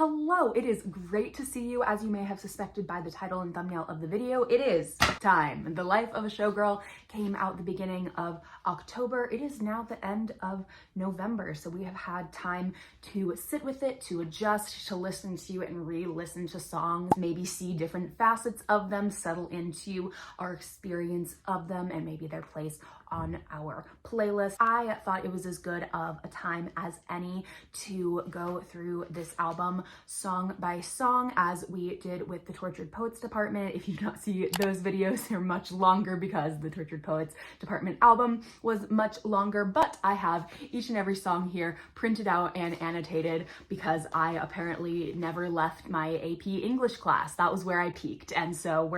Hello, it is great to see you. As you may have suspected by the title and thumbnail of the video, it is time. The Life of a Showgirl came out the beginning of October. It is now the end of November, so we have had time to sit with it, to adjust, to listen to and re-listen to songs, maybe see different facets of them, settle into our experience of them, and maybe their place on our playlist. I thought it was as good of a time as any to go through this album song by song as we did with the Tortured Poets Department. If you do not see those videos, they're much longer because the Tortured Poets Department album was much longer, but I have each and every song here printed out and annotated because I apparently never left my AP English class. That was where I peaked, and so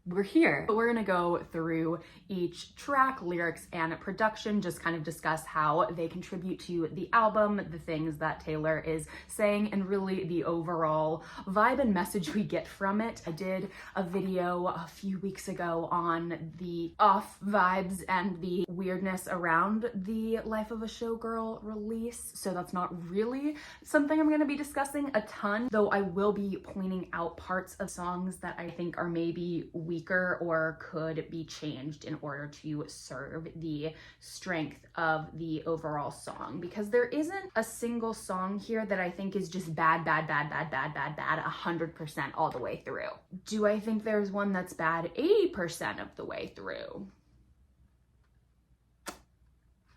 we're here. But we're gonna go through each track, lyrics, and production, just kind of discuss how they contribute to the album, the things that Taylor is saying, and really the overall vibe and message we get from it. I did a video a few weeks ago on the off vibes and the weirdness around the Life of a Showgirl release, so that's not really something I'm gonna be discussing a ton, though I will be pointing out parts of songs that I think are maybe weaker or could be changed in order to serve the strength of the overall song, because there isn't a single song here that I think is just bad 100% all the way through. Do I think there's one that's bad 80% of the way through?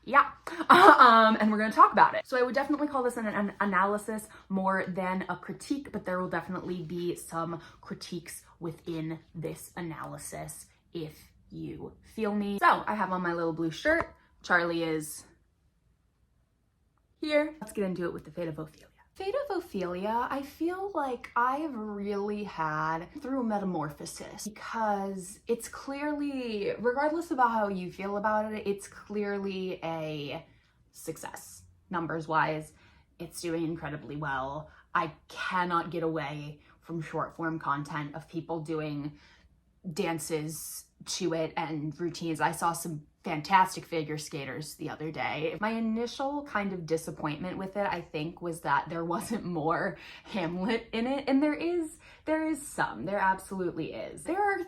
Yeah, and we're gonna talk about it. So I would definitely call this an analysis more than a critique, but there will definitely be some critiques within this analysis if you feel me. So I have on my little blue shirt. Charlie is here. Let's get into it with the Fate of Ophelia. Fate of Ophelia, I feel like I've really had through a metamorphosis, because it's clearly, regardless about how you feel about it, it's clearly a success. Numbers wise, it's doing incredibly well. I cannot get away from short form content of people doing dances to it and routines. I saw some fantastic figure skaters the other day. My initial kind of disappointment with it, I think, was that there wasn't more Hamlet in it, and there is some. There absolutely is. There are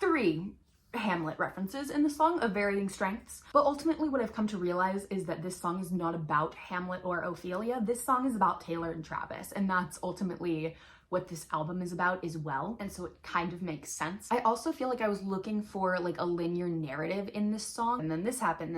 3 Hamlet references in the song of varying strengths, but ultimately what I've come to realize is that this song is not about Hamlet or Ophelia. This song is about Taylor and Travis, and that's ultimately what this album is about as well, and so it kind of makes sense. I also feel like I was looking for like a linear narrative in this song, and then this happened,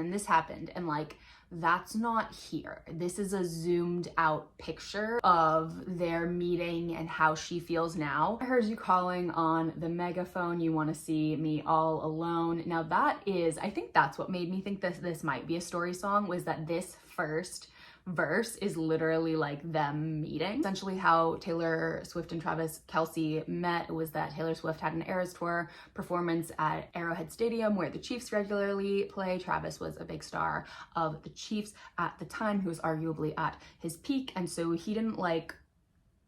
and like that's not here. This is a zoomed out picture of their meeting and how she feels now. I heard you calling on the megaphone, you want to see me all alone. Now that is, I think that's what made me think that this might be a story song, was that this first verse is literally like them meeting. Essentially how Taylor Swift and Travis Kelce met was that Taylor Swift had an Eras Tour performance at Arrowhead Stadium where the Chiefs regularly play. Travis was a big star of the Chiefs at the time, who was arguably at his peak, and so he didn't like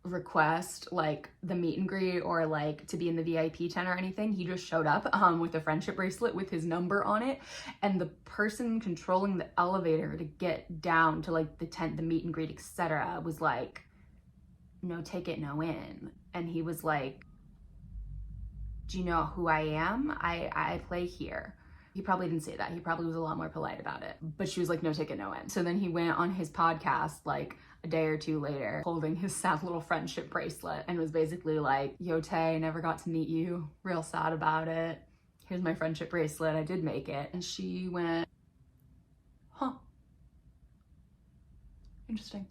request like the meet and greet or like to be in the VIP tent or anything. He just showed up with a friendship bracelet with his number on it, and the person controlling the elevator to get down to like the tent, the meet and greet, etc., was like, no ticket, no in. And he was like, do you know who I am? I play here. He probably didn't say that. He probably was a lot more polite about it, but she was like, no ticket, no in. So then he went on his podcast like a day or 2 later holding his sad little friendship bracelet and was basically like, yo Tay, never got to meet you, real sad about it, here's my friendship bracelet, I did make it. And she went, huh, interesting.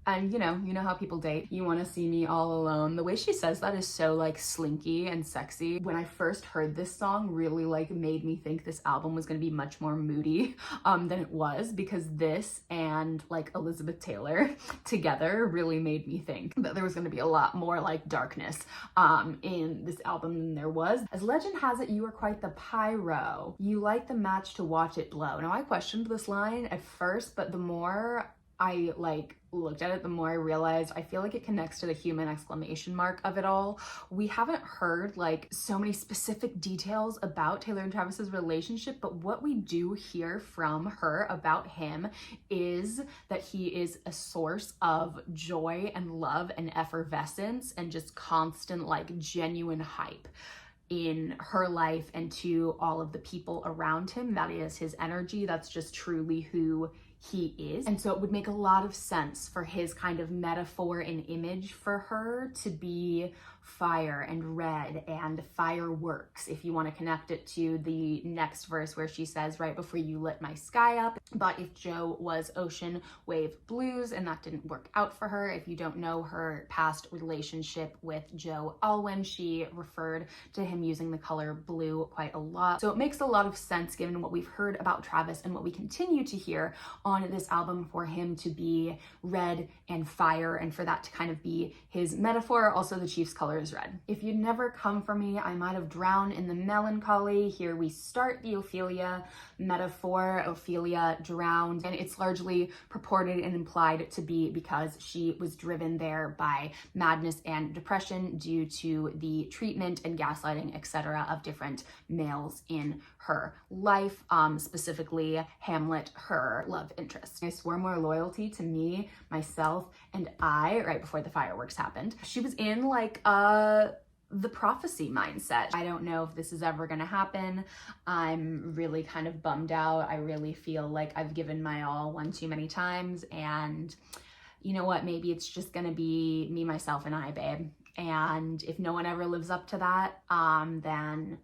And you know how people date. You want to see me all alone. The way she says that is so like slinky and sexy. When I first heard this song, really like made me think this album was going to be much more moody than it was, because this and like Elizabeth Taylor together really made me think that there was going to be a lot more like darkness in this album than there was. As legend has it, you are quite the pyro. You light the match to watch it blow. Now I questioned this line at first, but the more I looked at it, the more I realized I feel like it connects to the human exclamation mark of it all. We haven't heard like so many specific details about Taylor and Travis's relationship, but what we do hear from her about him is that he is a source of joy and love and effervescence and just constant like genuine hype in her life and to all of the people around him. That is his energy. That's just truly who he is. And so it would make a lot of sense for his kind of metaphor and image for her to be fire and red and fireworks, if you want to connect it to the next verse where she says, right before you lit my sky up. But if Joe was ocean wave blues and that didn't work out for her, if you don't know her past relationship with Joe Alwyn, she referred to him using the color blue quite a lot. So it makes a lot of sense given what we've heard about Travis and what we continue to hear on this album for him to be red and fire and for that to kind of be his metaphor. Also, the Chiefs color is red. If you'd never come for me, I might have drowned in the melancholy. Here we start the Ophelia metaphor. Ophelia drowned, and it's largely purported and implied to be because she was driven there by madness and depression due to the treatment and gaslighting, etc., of different males in her life, specifically Hamlet, her love interest. I swore more loyalty to me, myself, and I right before the fireworks happened. She was in like the prophecy mindset. I don't know if this is ever gonna happen. I'm really kind of bummed out. I really feel like I've given my all one too many times, and you know what, maybe it's just gonna be me, myself, and I, babe. And if no one ever lives up to that, then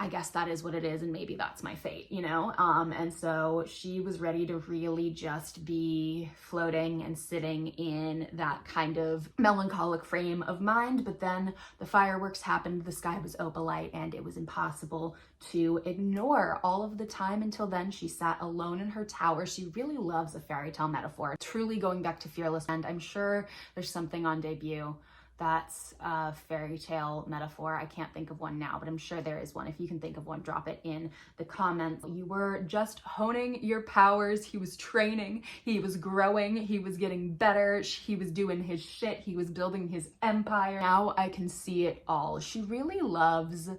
I guess that is what it is, and maybe that's my fate, you know? And so she was ready to really just be floating and sitting in that kind of melancholic frame of mind, but then the fireworks happened, the sky was opalite, and it was impossible to ignore. All of the time until then, she sat alone in her tower. She really loves a fairy tale metaphor, truly going back to Fearless, and I'm sure there's something on debut that's a fairy tale metaphor. I can't think of one now, but I'm sure there is one. If you can think of one, drop it in the comments. You were just honing your powers. He was training, he was growing, he was getting better, he was doing his shit, he was building his empire. Now I can see it all. She really loves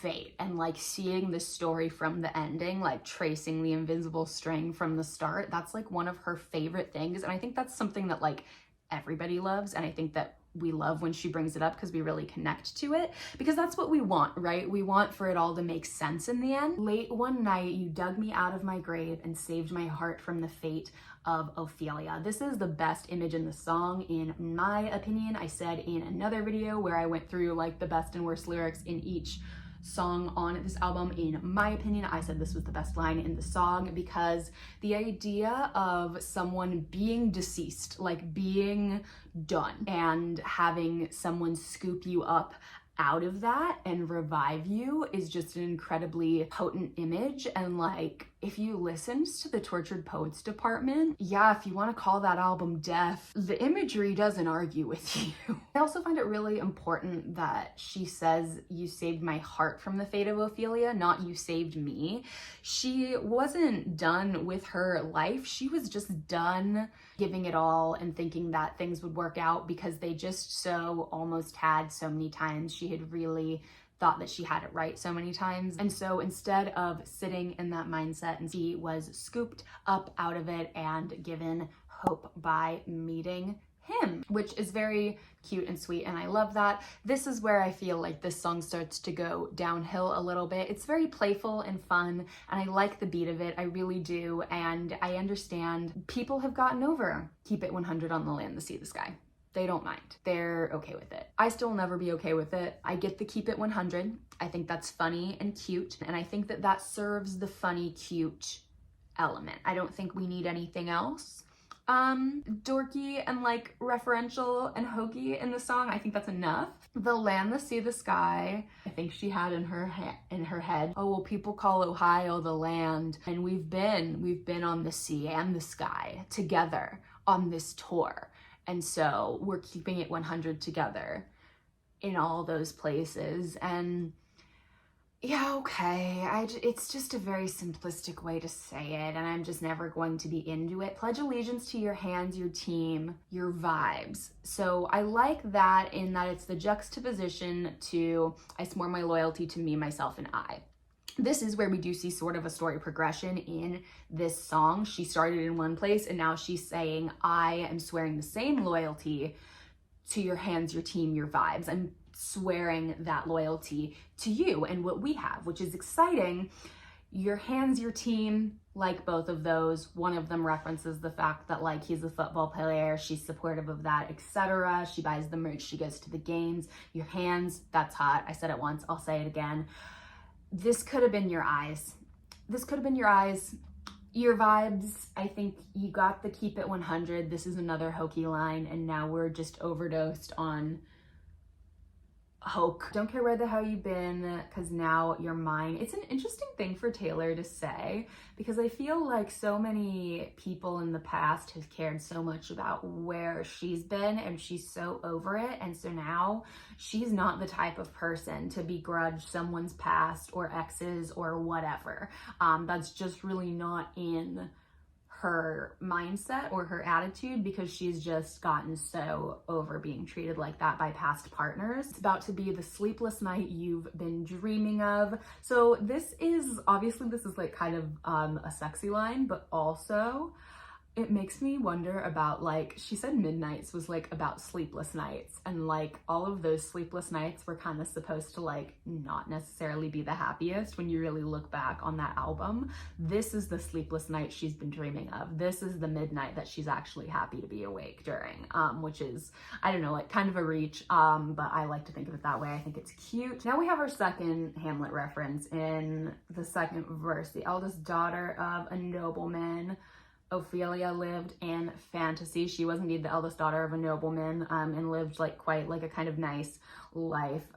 fate and like seeing the story from the ending, like tracing the invisible string from the start. That's like one of her favorite things. And I think that's something that like everybody loves. And I think that we love when she brings it up because we really connect to it, because that's what we want, right? We want for it all to make sense in the end. Late one night, you dug me out of my grave and saved my heart from the fate of Ophelia. This is the best image in the song, in my opinion. I said in another video where I went through like the best and worst lyrics in each song on this album, in my opinion, I said this was the best line in the song, because the idea of someone being deceased, like being done, and having someone scoop you up out of that and revive you is just an incredibly potent image. And like, if you listened to the Tortured Poets department, yeah, if you want to call that album death, the imagery doesn't argue with you. I also find it really important that she says, you saved my heart from the fate of Ophelia, not you saved me. She wasn't done with her life. She was just done giving it all and thinking that things would work out, because they just so almost had so many times. She had really thought that she had it right so many times. And so instead of sitting in that mindset, and she was scooped up out of it and given hope by meeting him, which is very cute and sweet, and I love that. This is where I feel like this song starts to go downhill a little bit. It's very playful and fun, and I like the beat of it, I really do, and I understand people have gotten over Keep It 100 on the Land, the Sea, the Sky. They don't mind. They're okay with it. I still will never be okay with it. I get the Keep It 100. I think that's funny and cute, and I think that that serves the funny, cute element. I don't think we need anything else dorky and like referential and hokey in the song. I think that's enough. The land, the sea, the sky, I think she had in her head, oh well, people call Ohio the land, and we've been on the sea and the sky together on this tour, and so we're keeping it 100 together in all those places. And Yeah, okay. It's just a very simplistic way to say it, and I'm just never going to be into it. Pledge allegiance to your hands, your team, your vibes. So I like that in that it's the juxtaposition to I swore my loyalty to me, myself, and I. This is where we do see sort of a story progression in this song. She started in one place and now she's saying, I am swearing the same loyalty to your hands, your team, your vibes. I'm swearing that loyalty to you and what we have, which is exciting. Your hands, your team, like both of those. One of them references the fact that like he's a football player, she's supportive of that, etc. She buys the merch, she goes to the games. Your hands, that's hot. I said it once, I'll say it again. This could have been your eyes. This could have been your eyes. Your vibes, I think you got the keep it 100. This is another hokey line, and now we're just overdosed on hoke. Don't care where the hell you've been, because now you're mine. It's an interesting thing for Taylor to say, because I feel like so many people in the past have cared so much about where she's been, and she's so over it. And so now she's not the type of person to begrudge someone's past or exes or whatever. That's just really not in her mindset or her attitude, because she's just gotten so over being treated like that by past partners. It's about to be the sleepless night you've been dreaming of. So this is like kind of a sexy line, but also it makes me wonder about, like, she said Midnights was like about sleepless nights, and like all of those sleepless nights were kind of supposed to like not necessarily be the happiest when you really look back on that album. This is the sleepless night she's been dreaming of. This is the midnight that she's actually happy to be awake during, which is, I don't know, like kind of a reach, but I like to think of it that way. I think it's cute. Now we have our second Hamlet reference in the second verse. The eldest daughter of a nobleman, Ophelia, lived in fantasy. She was indeed the eldest daughter of a nobleman, and lived like quite like a kind of nice life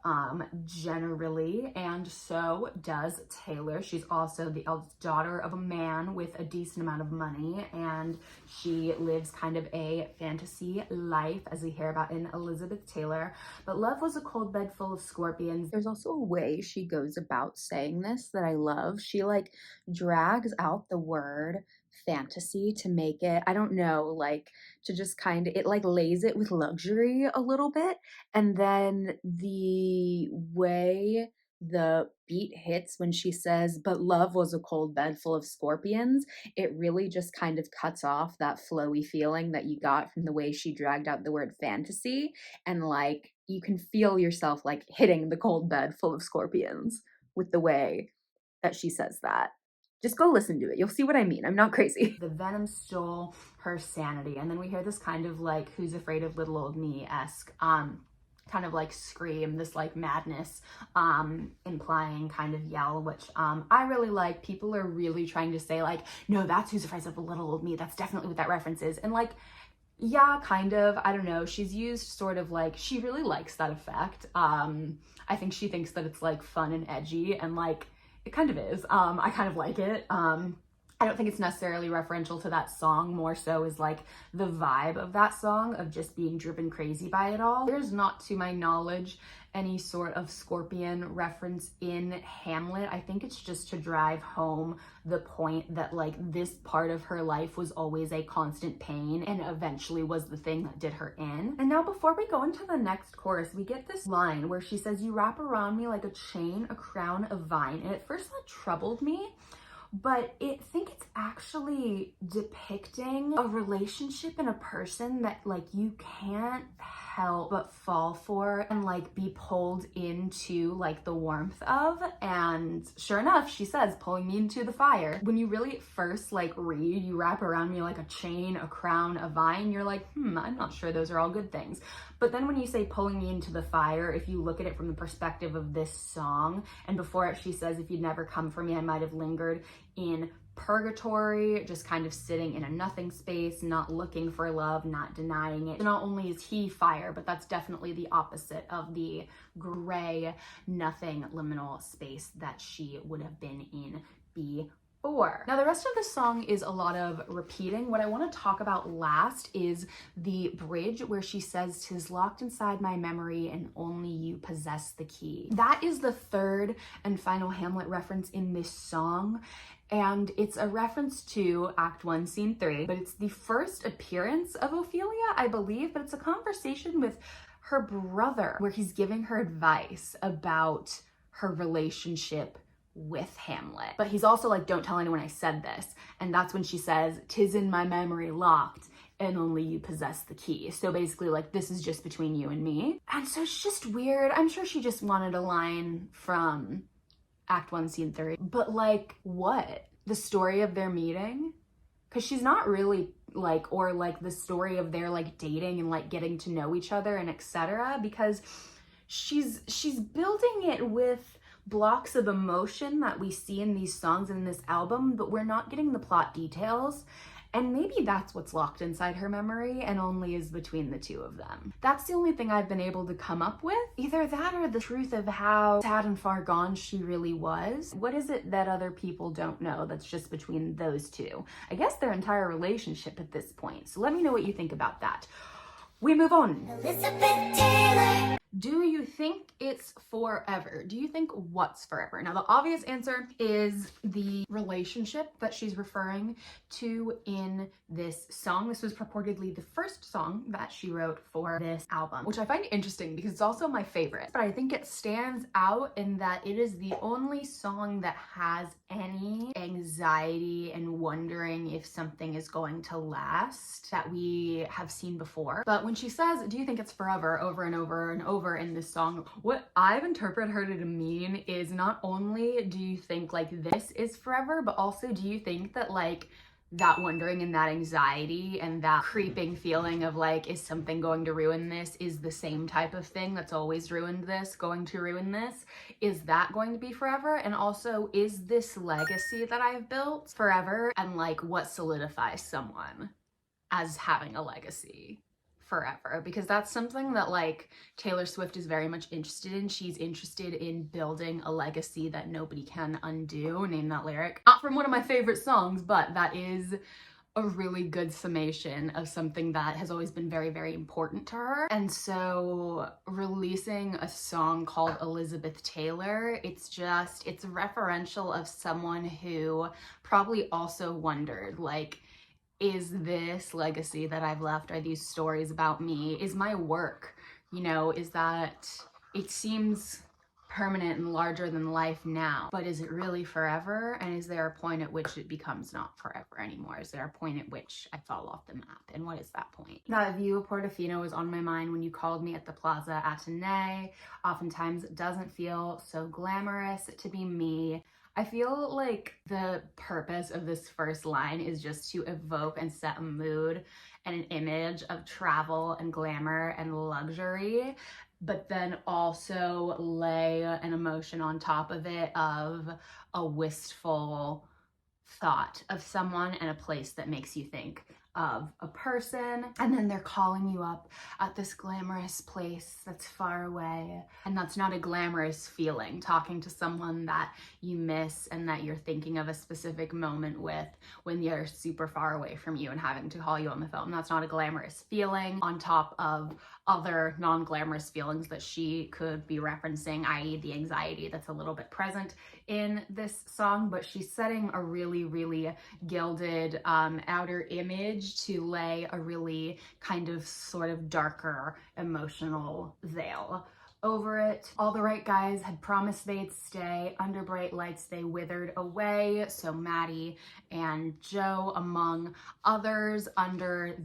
generally, and so does Taylor. She's also the eldest daughter of a man with a decent amount of money, and she lives kind of a fantasy life, as we hear about in Elizabeth Taylor. But love was a cold bed full of scorpions. There's also a way she goes about saying this that I love. She like drags out the word fantasy to make it, I don't know, like to just kind of, it like lays it with luxury a little bit. And then the way the beat hits when she says, but love was a cold bed full of scorpions, it really just kind of cuts off that flowy feeling that you got from the way she dragged out the word fantasy. And like, you can feel yourself like hitting the cold bed full of scorpions with the way that she says that. Just go listen to it. You'll see what I mean. I'm not crazy. The venom stole her sanity. And then we hear this kind of like who's afraid of little old me-esque kind of like scream, this like madness implying kind of yell, which I really like. People are really trying to say like, no, that's who's afraid of the little old me. That's definitely what that reference is. And like, yeah, kind of. I don't know. She's used sort of like, she really likes that effect. I think she thinks that it's like fun and edgy, and like it kind of is. I kind of like it. I don't think it's necessarily referential to that song, more so is like the vibe of that song of just being driven crazy by it all. There's not, to my knowledge, any sort of scorpion reference in Hamlet. I think it's just to drive home the point that like this part of her life was always a constant pain and eventually was the thing that did her in. And now before we go into the next chorus, we get this line where she says, you wrap around me like a chain, a crown of vine. And at first that troubled me, but I think it's actually depicting a relationship and a person that like you can't help but fall for and like be pulled into like the warmth of. And sure enough, she says, pulling me into the fire. When you really first like read, you wrap around me like a chain, a crown, a vine, you're like, I'm not sure those are all good things. But then when you say pulling me into the fire, if you look at it from the perspective of this song, and before it she says, if you'd never come for me, I might have lingered in purgatory, just kind of sitting in a nothing space, not looking for love, not denying it. So not only is he fire, but that's definitely the opposite of the gray, nothing liminal space that she would have been in 4. Now the rest of the song is a lot of repeating. What I want to talk about last is the bridge where she says, "'Tis locked inside my memory and only you possess the key." That is the third and final Hamlet reference in this song, and it's a reference to Act 1, Scene 3, but it's the first appearance of Ophelia, I believe, but it's a conversation with her brother where he's giving her advice about her relationship with Hamlet. But he's also like, "Don't tell anyone I said this." And that's when she says, "'Tis in my memory locked and only you possess the key." So basically like, this is just between you and me. And so it's just weird. I'm sure she just wanted a line from Act 1, Scene 3. But like, what? The story of their meeting? Because she's not really like, or like the story of their like dating and like getting to know each other and etc. Because she's building it with blocks of emotion that we see in these songs and in this album, but we're not getting the plot details. And maybe that's what's locked inside her memory and only is between the two of them. That's the only thing I've been able to come up with. Either that or the truth of how sad and far gone she really was. What is it that other people don't know that's just between those two? I guess their entire relationship at this point. So let me know what you think about that. We move on. Elizabeth Taylor. Do you think it's forever? Do you think what's forever? Now, the obvious answer is the relationship that she's referring to in this song. This was purportedly the first song that she wrote for this album, which I find interesting because it's also my favorite. But I think it stands out in that it is the only song that has any anxiety and wondering if something is going to last that we have seen before. But when she says, "Do you think it's forever?" over and over and over in this song, what I've interpreted her to mean is not only do you think like this is forever, but also do you think that like that wondering and that anxiety and that creeping feeling of like, is something going to ruin this, is the same type of thing that's always ruined this going to ruin this? Is that going to be forever? And also, is this legacy that I've built forever? And like, what solidifies someone as having a legacy forever? Because that's something that like Taylor Swift is very much interested in. She's interested in building a legacy that nobody can undo. Name that lyric. Not from one of my favorite songs, but that is a really good summation of something that has always been very, very important to her. And so releasing a song called Elizabeth Taylor, it's referential of someone who probably also wondered like, is this legacy that I've left, are these stories about me, is my work, you know, is that it seems permanent and larger than life now, but is it really forever? And is there a point at which it becomes not forever anymore? Is there a point at which I fall off the map? And what is that point? That view of Portofino was on my mind when you called me at the Plaza Athénée. Oftentimes it doesn't feel so glamorous to be me. I feel like the purpose of this first line is just to evoke and set a mood and an image of travel and glamour and luxury, but then also lay an emotion on top of it of a wistful thought of someone and a place that makes you think of a person, and then they're calling you up at this glamorous place that's far away, and that's not a glamorous feeling, talking to someone that you miss and that you're thinking of a specific moment with when they're super far away from you and having to call you on the phone. That's not a glamorous feeling on top of other non-glamorous feelings that she could be referencing, i.e. the anxiety that's a little bit present in this song. But she's setting a really, really gilded outer image to lay a really kind of sort of darker emotional veil over it. All the right guys had promised they'd stay. Under bright lights they withered away. So Maddie and Joe, among others, under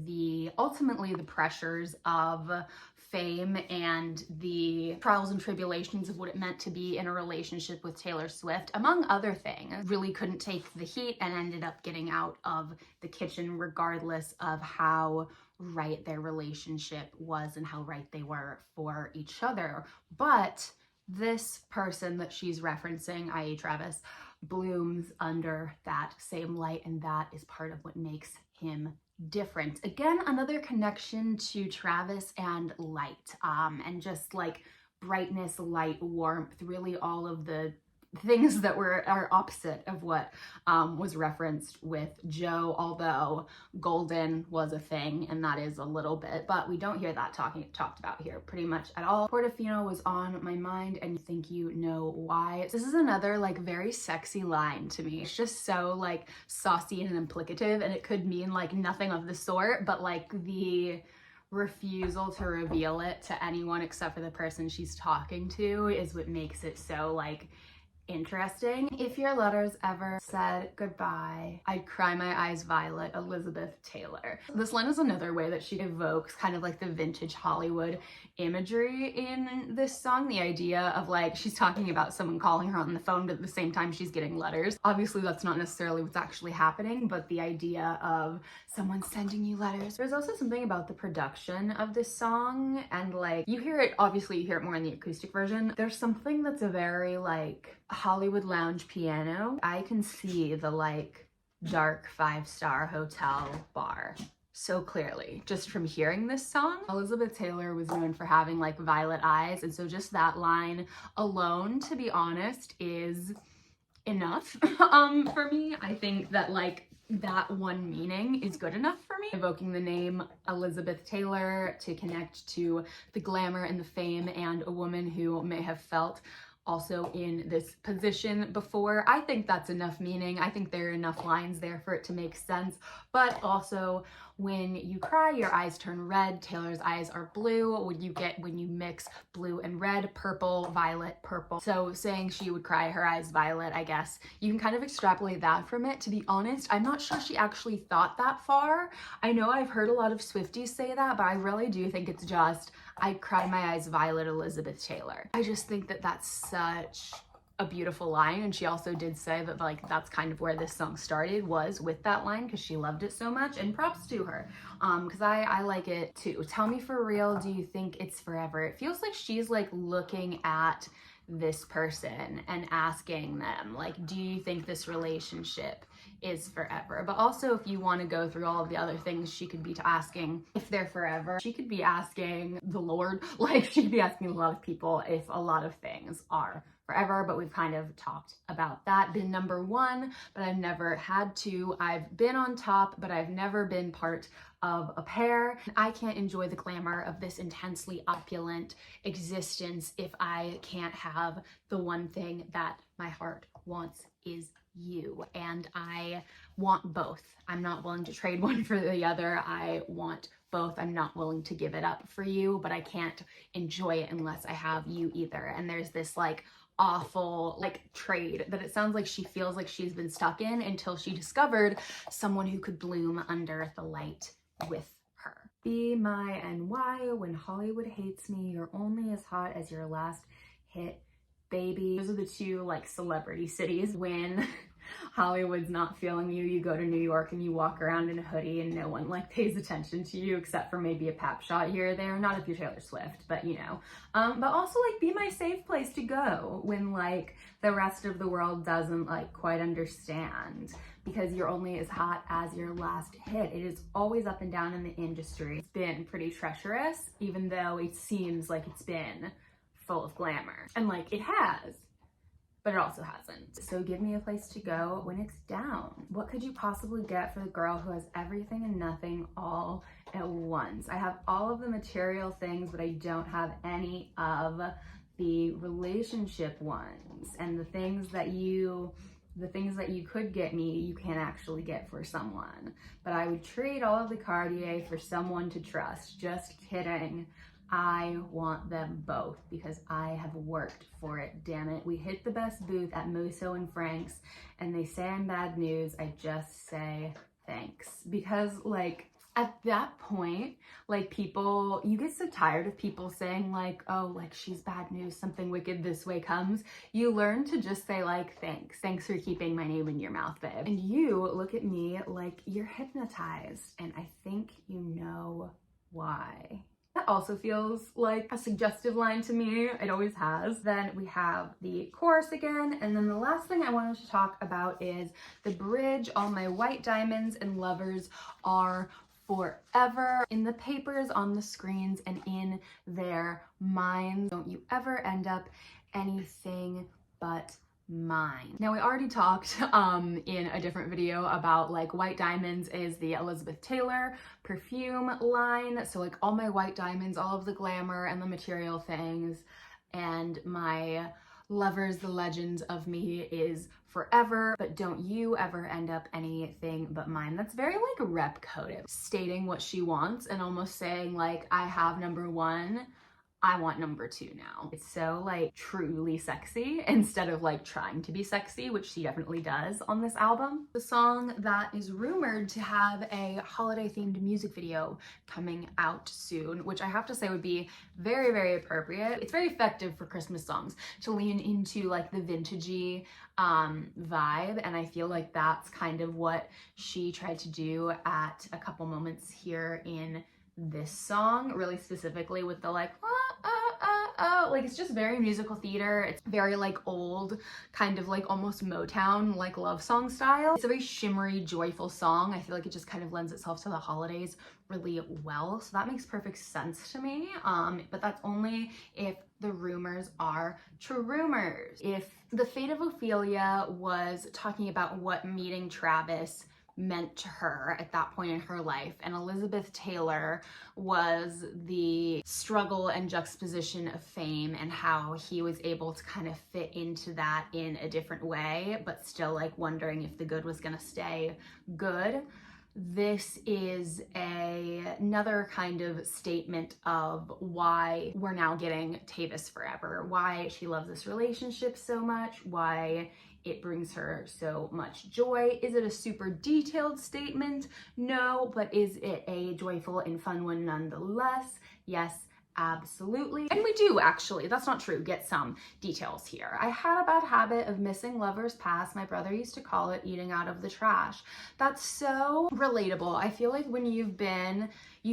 ultimately the pressures of fame and the trials and tribulations of what it meant to be in a relationship with Taylor Swift, among other things, really couldn't take the heat and ended up getting out of the kitchen regardless of how right their relationship was and how right they were for each other. But this person that she's referencing, i.e. Travis, blooms under that same light, and that is part of what makes him different. Again, another connection to Travis and light, and just like brightness, light, warmth, really all of the things that are opposite of what was referenced with Joe, although golden was a thing, and that is a little bit, but we don't hear that talked about here pretty much at all. Portofino was on my mind, and you think you know why. This is another like very sexy line to me. It's just so like saucy and implicative, and it could mean like nothing of the sort, but like the refusal to reveal it to anyone except for the person she's talking to is what makes it so like interesting. If your letters ever said goodbye, I'd cry my eyes violet, Elizabeth Taylor. This line is another way that she evokes kind of like the vintage Hollywood imagery in this song. The idea of like, she's talking about someone calling her on the phone, but at the same time she's getting letters. Obviously that's not necessarily what's actually happening, but the idea of someone sending you letters. There's also something about the production of this song, and like, you hear it, obviously you hear it more in the acoustic version. There's something that's a very like Hollywood lounge piano. I can see the like dark 5-star hotel bar so clearly just from hearing this song. Elizabeth Taylor was known for having like violet eyes, and so just that line alone, to be honest, is enough for me. I think that like that one meaning is good enough for me. Evoking the name Elizabeth Taylor to connect to the glamour and the fame and a woman who may have felt also in this position before. I think that's enough meaning. I think there are enough lines there for it to make sense. But also, when you cry, your eyes turn red. Taylor's eyes are blue. What you get when you mix blue and red, purple, violet, purple. So saying she would cry her eyes violet, I guess you can kind of extrapolate that from it. To be honest, I'm not sure she actually thought that far. I know I've heard a lot of Swifties say that, but I really do think it's just, I'd cry my eyes violet, Elizabeth Taylor. I just think that that's such a beautiful line, and she also did say that like that's kind of where this song started, was with that line, because she loved it so much, and props to her, because I like it too. Tell me for real, do you think it's forever? It feels like she's like looking at this person and asking them like, do you think this relationship is forever? But also, if you want to go through all of the other things she could be asking if they're forever, she could be asking the Lord, like she could be asking a lot of people if a lot of things are forever, but we've kind of talked about that. Been number one, but I've never had to. I've been on top, but I've never been part of a pair. I can't enjoy the glamour of this intensely opulent existence if I can't have the one thing that my heart wants is you, and I want both. I'm not willing to trade one for the other. I want both. I'm not willing to give it up for you, but I can't enjoy it unless I have you either. And there's this like awful like trade that it sounds like she feels like she's been stuck in until she discovered someone who could bloom under the light with her. Be my NY, when Hollywood hates me, you're only as hot as your last hit, baby. Those are the two like celebrity cities. When Hollywood's not feeling you, you go to New York and you walk around in a hoodie and no one like pays attention to you except for maybe a pap shot here or there. Not if you're Taylor Swift, but you know. But also like be my safe place to go when like the rest of the world doesn't like quite understand, because you're only as hot as your last hit. It is always up and down in the industry. It's been pretty treacherous, even though it seems like it's been full of glamour. And like it has, but it also hasn't. So give me a place to go when it's down. What could you possibly get for the girl who has everything and nothing all at once? I have all of the material things, but I don't have any of the relationship ones, and the things that you could get me, you can't actually get for someone. But I would trade all of the Cartier for someone to trust. Just kidding. I want them both because I have worked for it, damn it. We hit the best booth at Musso and Frank's, and they say I'm bad news. I just say thanks. Because like at that point, like people, you get so tired of people saying like, oh, like she's bad news, something wicked this way comes. You learn to just say like, thanks for keeping my name in your mouth, babe. And you look at me like you're hypnotized, and I think you know why. That also feels like a suggestive line to me. It always has. Then we have the chorus again. And then the last thing I wanted to talk about is the bridge. All my white diamonds and lovers are forever. In the papers, on the screens, and in their minds. Don't you ever end up anything but mine. Now, we already talked in a different video about like White Diamonds is the Elizabeth Taylor perfume line. So like all my white diamonds, all of the glamour and the material things, and my lovers, the legends of me is forever, but don't you ever end up anything but mine. That's very like rep coded, stating what she wants and almost saying like, I have number one, I want number two now. It's so like truly sexy instead of like trying to be sexy, which she definitely does on this album. The song that is rumored to have a holiday themed music video coming out soon, which I have to say would be very, very appropriate. It's very effective for Christmas songs to lean into like the vintagey vibe, and I feel like that's kind of what she tried to do at a couple moments here in this song, really specifically with the like like it's just very musical theater. It's very like old, kind of like almost Motown like love song style. It's a very shimmery, joyful song. I feel like it just kind of lends itself to the holidays really well, so that makes perfect sense to me. But that's only if the rumors are true rumors. If the Fate of Ophelia was talking about what meeting Travis meant to her at that point in her life, and Elizabeth Taylor was the struggle and juxtaposition of fame and how he was able to kind of fit into that in a different way, but still like wondering if the good was gonna stay good. This is another kind of statement of why we're now getting Tavis Forever, why she loves this relationship so much, why it brings her so much joy. Is it a super detailed statement? No, but is it a joyful and fun one nonetheless? Yes, absolutely. And we do actually, that's not true, get some details here. I had a bad habit of missing lovers past. My brother used to call it eating out of the trash. That's so relatable. I feel like when you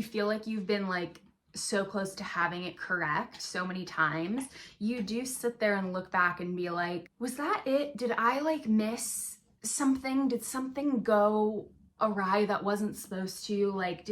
feel like you've been like so close to having it correct so many times, you do sit there and look back and be like, was that it? Did I like miss something? Did something go awry that wasn't supposed to? Like,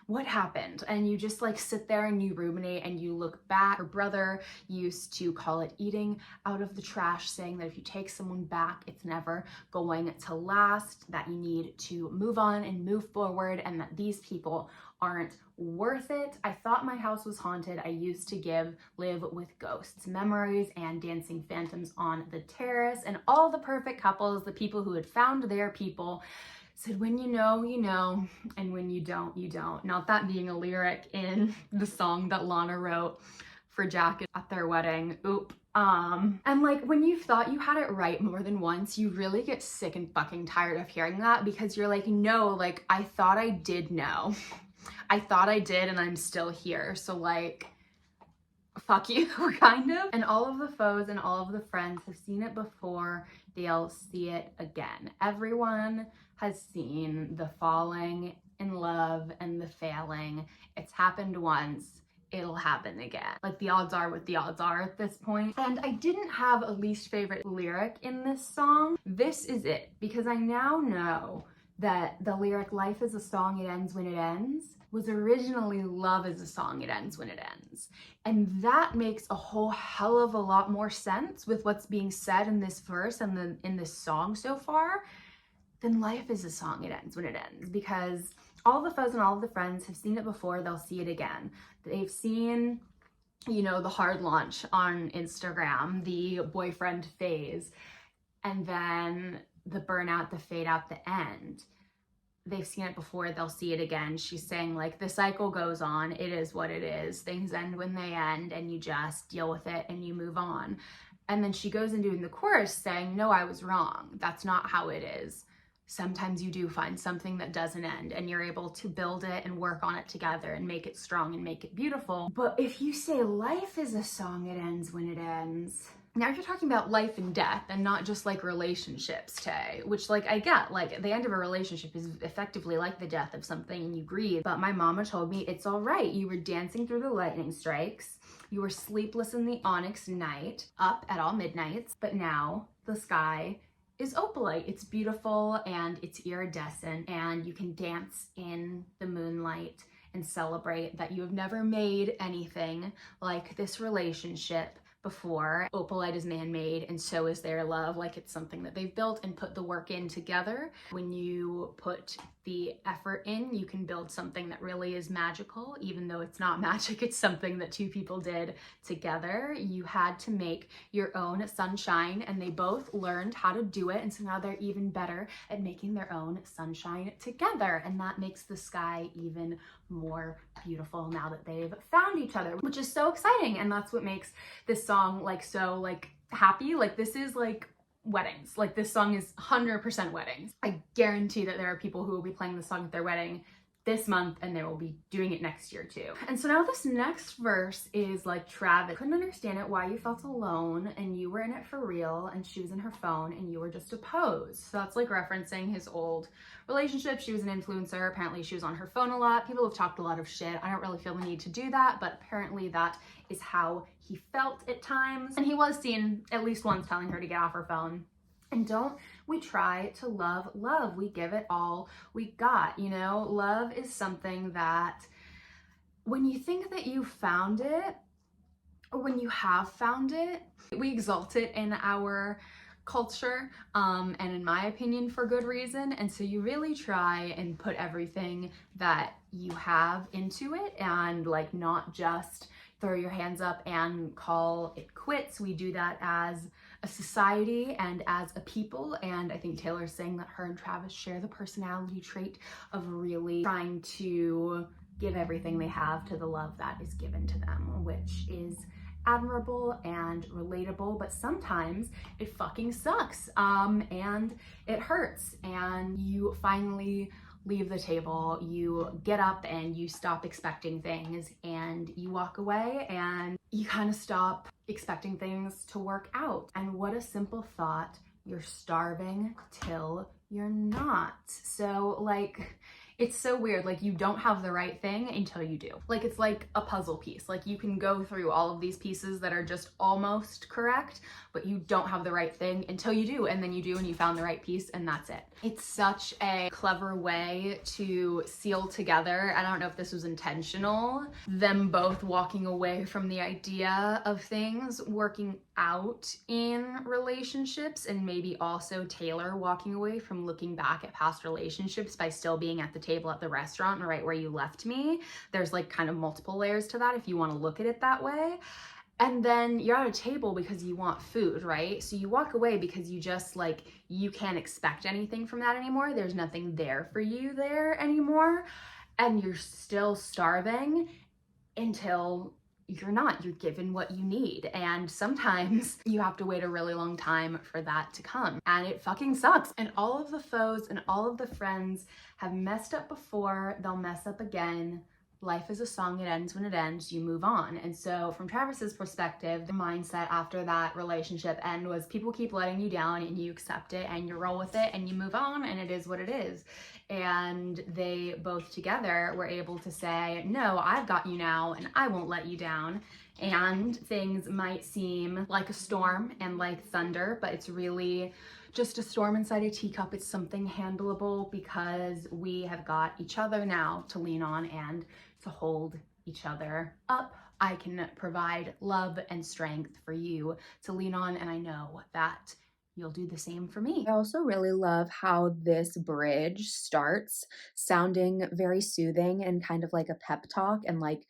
what happened? And you just like sit there and you ruminate and you look back. Her brother used to call it eating out of the trash, saying that if you take someone back, it's never going to last, that you need to move on and move forward, and that these people aren't worth it. I thought my house was haunted. I used to live with ghosts, memories, and dancing phantoms on the terrace. And all the perfect couples, the people who had found their people, said, when you know, you know, and when you don't, you don't. Not that being a lyric in the song that Lana wrote for Jack at their wedding. Oop. And like when you thought you had it right more than once, you really get sick and fucking tired of hearing that, because you're like, no, like I thought I did know. I thought I did, and I'm still here. So like, fuck you, kind of. And all of the foes and all of the friends have seen it before. They'll see it again. Everyone has seen the falling in love and the failing. It's happened once. It'll happen again. Like the odds are what the odds are at this point. And I didn't have a least favorite lyric in this song. This is it, because I now know that the lyric "life is a song, it ends when it ends" was originally "love is a song, it ends when it ends." And that makes a whole hell of a lot more sense with what's being said in this verse and in this song so far than "life is a song, it ends when it ends," because all the foes and all of the friends have seen it before, they'll see it again. They've seen, you know, the hard launch on Instagram, the boyfriend phase, and then the burnout, the fade out, the end. They've seen it before, they'll see it again. She's saying like the cycle goes on, it is what it is. Things end when they end, and you just deal with it and you move on. And then she goes into in the chorus saying, no, I was wrong. That's not how it is. Sometimes you do find something that doesn't end, and you're able to build it and work on it together and make it strong and make it beautiful. But if you say life is a song, it ends when it ends, now you're talking about life and death and not just like relationships, Tay, which like I get, like the end of a relationship is effectively like the death of something and you grieve. But my mama told me it's all right. You were dancing through the lightning strikes. You were sleepless in the onyx night, up at all midnights. But now the sky is opalite. It's beautiful and it's iridescent, and you can dance in the moonlight and celebrate that you have never made anything like this relationship before. Opalite is man-made and so is their love. Like, it's something that they've built and put the work in together. When you put the effort in, you can build something that really is magical. Even though it's not magic, it's something that two people did together. You had to make your own sunshine, and they both learned how to do it, and so now they're even better at making their own sunshine together, and that makes the sky even more beautiful now that they've found each other, which is so exciting. And that's what makes this song like so like happy. Like, this is like weddings. Like, this song is 100% weddings. I guarantee that there are people who will be playing this song at their wedding this month, and they will be doing it next year too. And so now this next verse is like, Travis couldn't understand it, why you felt alone, and you were in it for real, and she was in her phone, and you were just a pose. So that's like referencing his old relationship. She was an influencer. Apparently she was on her phone a lot. People have talked a lot of shit. I don't really feel the need to do that, but apparently that is how he felt at times. And he was seen at least once telling her to get off her phone. And don't we try to love love? We give it all we got, you know? Love is something that when you think that you found it, or when you have found it, we exalt it in our culture, and in my opinion, for good reason. And so you really try and put everything that you have into it, and like, not just throw your hands up and call it quits. We do that as a society and as a people, and I think Taylor's saying that her and Travis share the personality trait of really trying to give everything they have to the love that is given to them, which is admirable and relatable, but sometimes it fucking sucks, and it hurts, and you finally leave the table, you get up and you stop expecting things, and you walk away, and you kind of stop expecting things to work out. And what a simple thought, you're starving till you're not. So like, it's so weird. Like, you don't have the right thing until you do. Like, it's like a puzzle piece. Like, you can go through all of these pieces that are just almost correct, but you don't have the right thing until you do, and then you do, and you found the right piece, and that's it. It's such a clever way to seal together. I don't know if this was intentional, them both walking away from the idea of things working out in relationships, and maybe also Taylor walking away from looking back at past relationships by still being at the table at the restaurant right where you left me. There's like kind of multiple layers to that if you want to look at it that way. And then you're at a table because you want food, right? So you walk away because you just like, you can't expect anything from that anymore. There's nothing there for you there anymore. And you're still starving until you're not. You're given what you need. And sometimes you have to wait a really long time for that to come. And it fucking sucks. And all of the foes and all of the friends have messed up before, they'll mess up again. Life is a song, it ends when it ends, you move on. And so from Travis's perspective, the mindset after that relationship end was people keep letting you down, and you accept it and you roll with it and you move on, and it is what it is. And they both together were able to say, no, I've got you now and I won't let you down. And things might seem like a storm and like thunder, but it's really just a storm inside a teacup. It's something handleable because we have got each other now to lean on and to hold each other up. I can provide love and strength for you to lean on, and I know that you'll do the same for me. I also really love how this bridge starts sounding very soothing and kind of like a pep talk, and like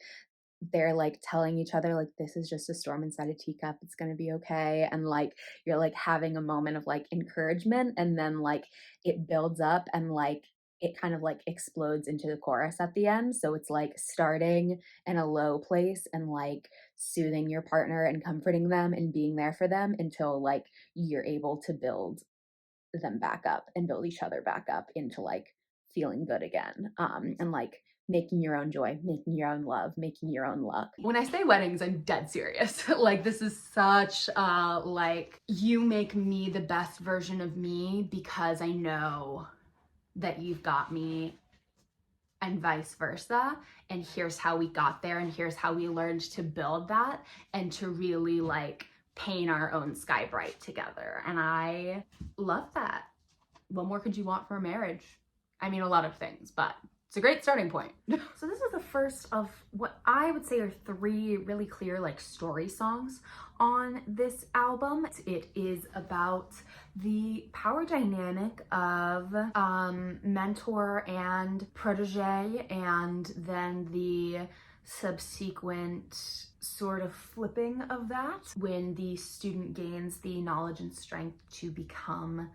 they're like telling each other like, this is just a storm inside a teacup, it's gonna be okay, and like you're like having a moment of like encouragement, and then like it builds up and like it kind of like explodes into the chorus at the end. So it's like starting in a low place and like soothing your partner and comforting them and being there for them until like you're able to build them back up and build each other back up into like feeling good again, and like making your own joy, making your own love, making your own luck. When I say weddings, I'm dead serious. Like, this is such like, you make me the best version of me because I know that you've got me, and vice versa. And here's how we got there, and here's how we learned to build that and to really like paint our own sky bright together. And I love that. What more could you want for a marriage? I mean, a lot of things, but It's a great starting point. So this is the first of what I would say are 3 really clear like story songs on this album. It is about the power dynamic of mentor and protege, and then the subsequent sort of flipping of that when the student gains the knowledge and strength to become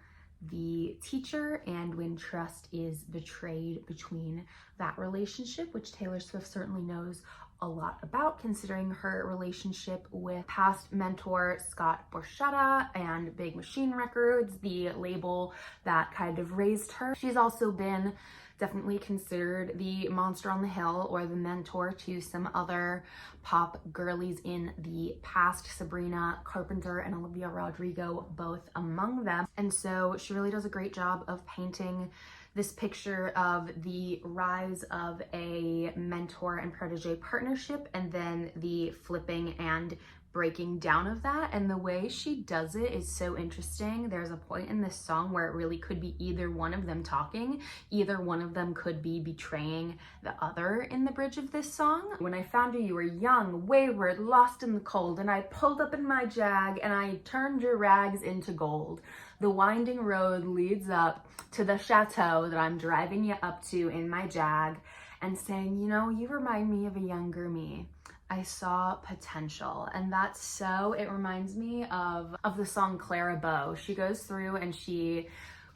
the teacher, and when trust is betrayed between that relationship, which Taylor Swift certainly knows a lot about, considering her relationship with past mentor Scott Borchetta and Big Machine Records, the label that kind of raised her. She's also been definitely considered the monster on the hill or the mentor to some other pop girlies in the past, Sabrina Carpenter and Olivia Rodrigo both among them. And so she really does a great job of painting this picture of the rise of a mentor and protege partnership, and then the flipping and breaking down of that. And the way she does it is so interesting. There's a point in this song where it really could be either one of them talking, either one of them could be betraying the other in the bridge of this song. When I found you were young, wayward, lost in the cold, and I pulled up in my Jag and I turned your rags into gold. The winding road leads up to the chateau that I'm driving you up to in my Jag, and saying, you know, you remind me of a younger me. I saw potential. And that's so, it reminds me of the song Clara Bow. She goes through and she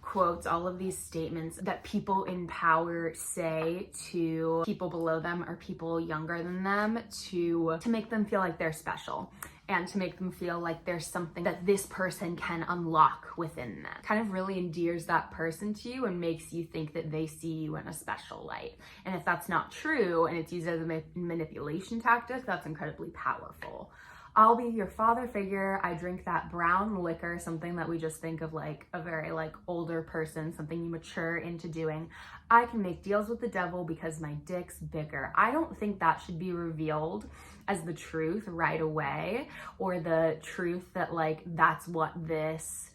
quotes all of these statements that people in power say to people below them or people younger than them to make them feel like they're special, and to make them feel like there's something that this person can unlock within them. Kind of really endears that person to you and makes you think that they see you in a special light. And if that's not true and it's used as a manipulation tactic, that's incredibly powerful. I'll be your father figure. I drink that brown liquor, something that we just think of like a very like older person, something you mature into doing. I can make deals with the devil because my dick's bigger. I don't think that should be revealed as the truth right away, or the truth that like that's what this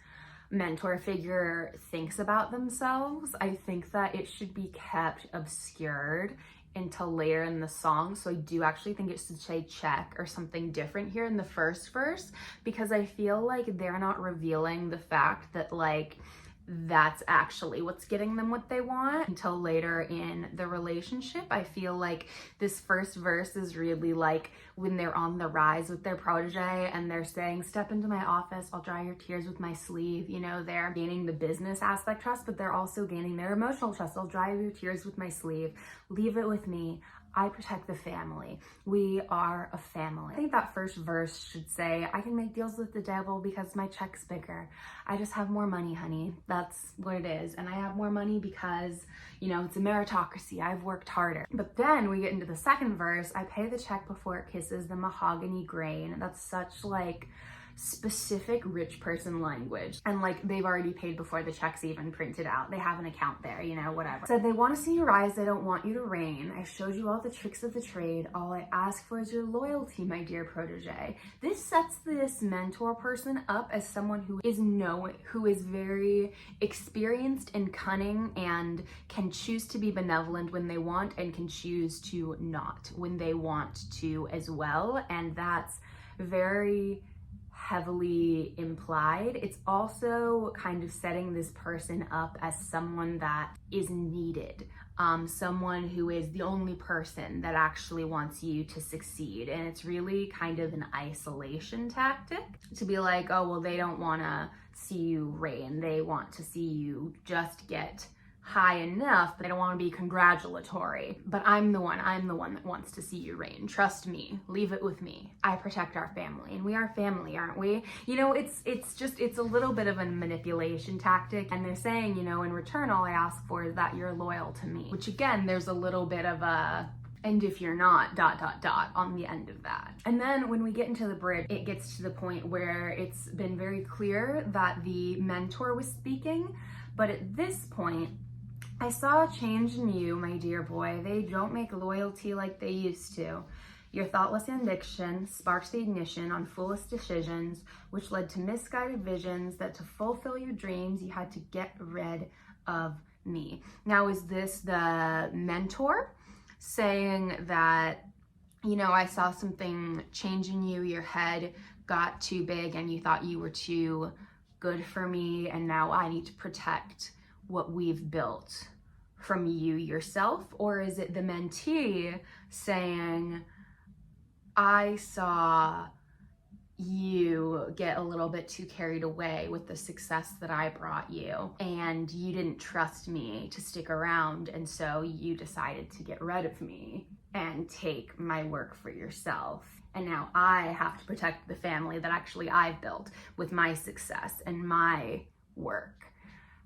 mentor figure thinks about themselves. I think that it should be kept obscured until later in the song. So I do actually think it should say check or something different here in the first verse, because I feel like they're not revealing the fact that like that's actually what's getting them what they want until later in the relationship. I feel like this first verse is really like when they're on the rise with their protege and they're saying, step into my office, I'll dry your tears with my sleeve. You know, they're gaining the business aspect trust, but they're also gaining their emotional trust. I'll dry your tears with my sleeve. Leave it with me. I protect the family. We are a family. I think that first verse should say, I can make deals with the devil because my check's bigger. I just have more money, honey. That's what it is. And I have more money because, you know, it's a meritocracy. I've worked harder. But then we get into the second verse. I pay the check before it kisses the mahogany grain. That's such like specific rich person language, and like they've already paid before the check's even printed out. They have an account there, you know, whatever. Said they want to see you rise, they don't want you to reign. I showed you all the tricks of the trade. All I ask for is your loyalty, my dear protege. This sets this mentor person up as someone who is very experienced and cunning, and can choose to be benevolent when they want, and can choose to not when they want to as well. And that's very heavily implied. It's also kind of setting this person up as someone that is needed, someone who is the only person that actually wants you to succeed. And it's really kind of an isolation tactic to be like, oh, well, they don't want to see you reign. They want to see you just get high enough, but they don't want to be congratulatory. But I'm the one that wants to see you reign. Trust me, leave it with me. I protect our family, and we are family, aren't we? You know, it's a little bit of a manipulation tactic, and they're saying, you know, in return, all I ask for is that you're loyal to me, which again, there's a little bit of a, and if you're not, ... on the end of that. And then when we get into the bridge, it gets to the point where it's been very clear that the mentor was speaking, but at this point, I saw a change in you, my dear boy. They don't make loyalty like they used to. Your thoughtless ambition sparks the ignition on foolish decisions, which led to misguided visions that to fulfill your dreams, you had to get rid of me. Now, is this the mentor saying that, you know, I saw something change in you, your head got too big and you thought you were too good for me, and now I need to protect what we've built from you yourself? Or is it the mentee saying, I saw you get a little bit too carried away with the success that I brought you, and you didn't trust me to stick around, and so you decided to get rid of me and take my work for yourself. And now I have to protect the family that actually I've built with my success and my work.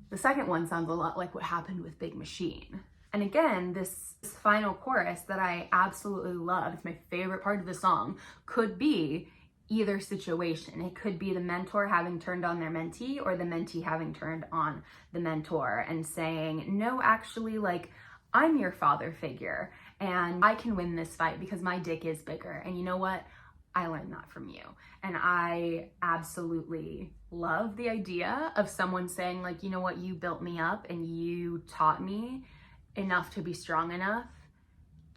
The second one sounds a lot like what happened with Big Machine. And again, this final chorus that I absolutely love, it's my favorite part of the song, could be either situation. It could be the mentor having turned on their mentee, or the mentee having turned on the mentor and saying, no, actually, like, I'm your father figure and I can win this fight because my dick is bigger. And you know what? I learned that from you. And I absolutely love the idea of someone saying, like, you know what? You built me up and you taught me enough to be strong enough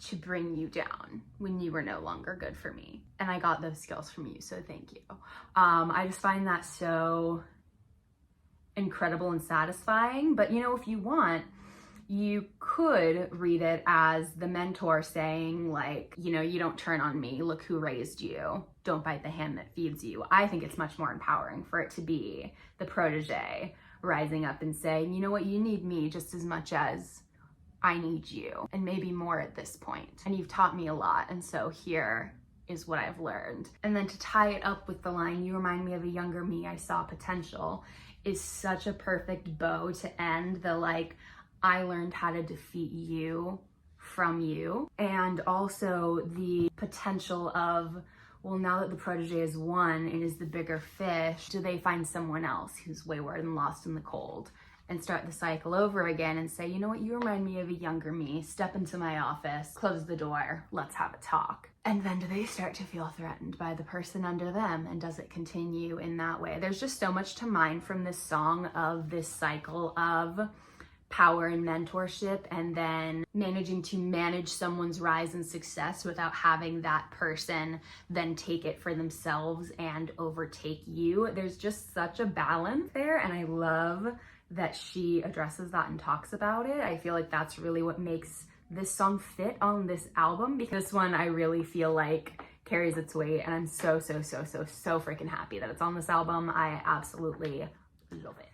to bring you down when you were no longer good for me. And I got those skills from you, so thank you. I just find that so incredible and satisfying. But you know, if you want, you could read it as the mentor saying, like, you know, you don't turn on me, look who raised you, don't bite the hand that feeds you. I think it's much more empowering for it to be the protege rising up and saying, you know what, you need me just as much as I need you, and maybe more at this point. And you've taught me a lot, and so here is what I've learned. And then to tie it up with the line, you remind me of a younger me, I saw potential, is such a perfect bow to end the, like, I learned how to defeat you from you. And also the potential of, well, now that the protege is won and is the bigger fish, do they find someone else who's wayward and lost in the cold? And start the cycle over again and say, you know what, you remind me of a younger me, step into my office, close the door, let's have a talk. And then do they start to feel threatened by the person under them? And does it continue in that way? There's just so much to mine from this song of this cycle of power and mentorship, and then managing to manage someone's rise and success without having that person then take it for themselves and overtake you. There's just such a balance there, and I love that she addresses that and talks about it. I feel like that's really what makes this song fit on this album, because this one I really feel like carries its weight, and I'm so freaking happy that it's on this album. I absolutely love it.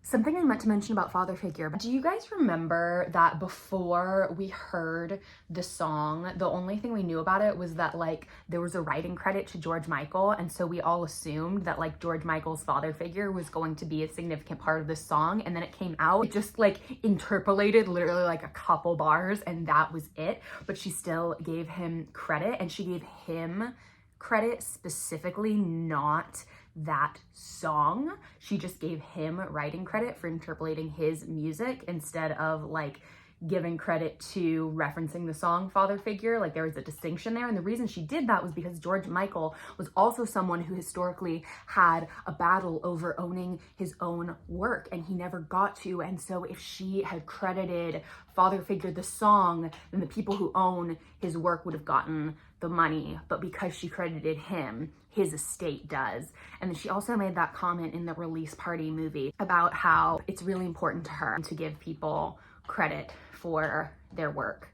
Something I meant to mention about father figure, do you guys remember that before we heard the song, the only thing we knew about it was that, like, there was a writing credit to George Michael, and so we all assumed that, like, George Michael's father figure was going to be a significant part of the song, and then it came out, it just, like, interpolated literally like a couple bars, and that was it. But she still gave him credit, and she gave him credit specifically, not that song. She just gave him writing credit for interpolating his music instead of, like, giving credit to referencing the song father figure. Like, there was a distinction there, and the reason she did that was because George Michael was also someone who historically had a battle over owning his own work, and he never got to. And so if she had credited father figure the song, then the people who own his work would have gotten the money, but because she credited him, his estate does. And then she also made that comment in the Release Party movie about how it's really important to her to give people credit for their work.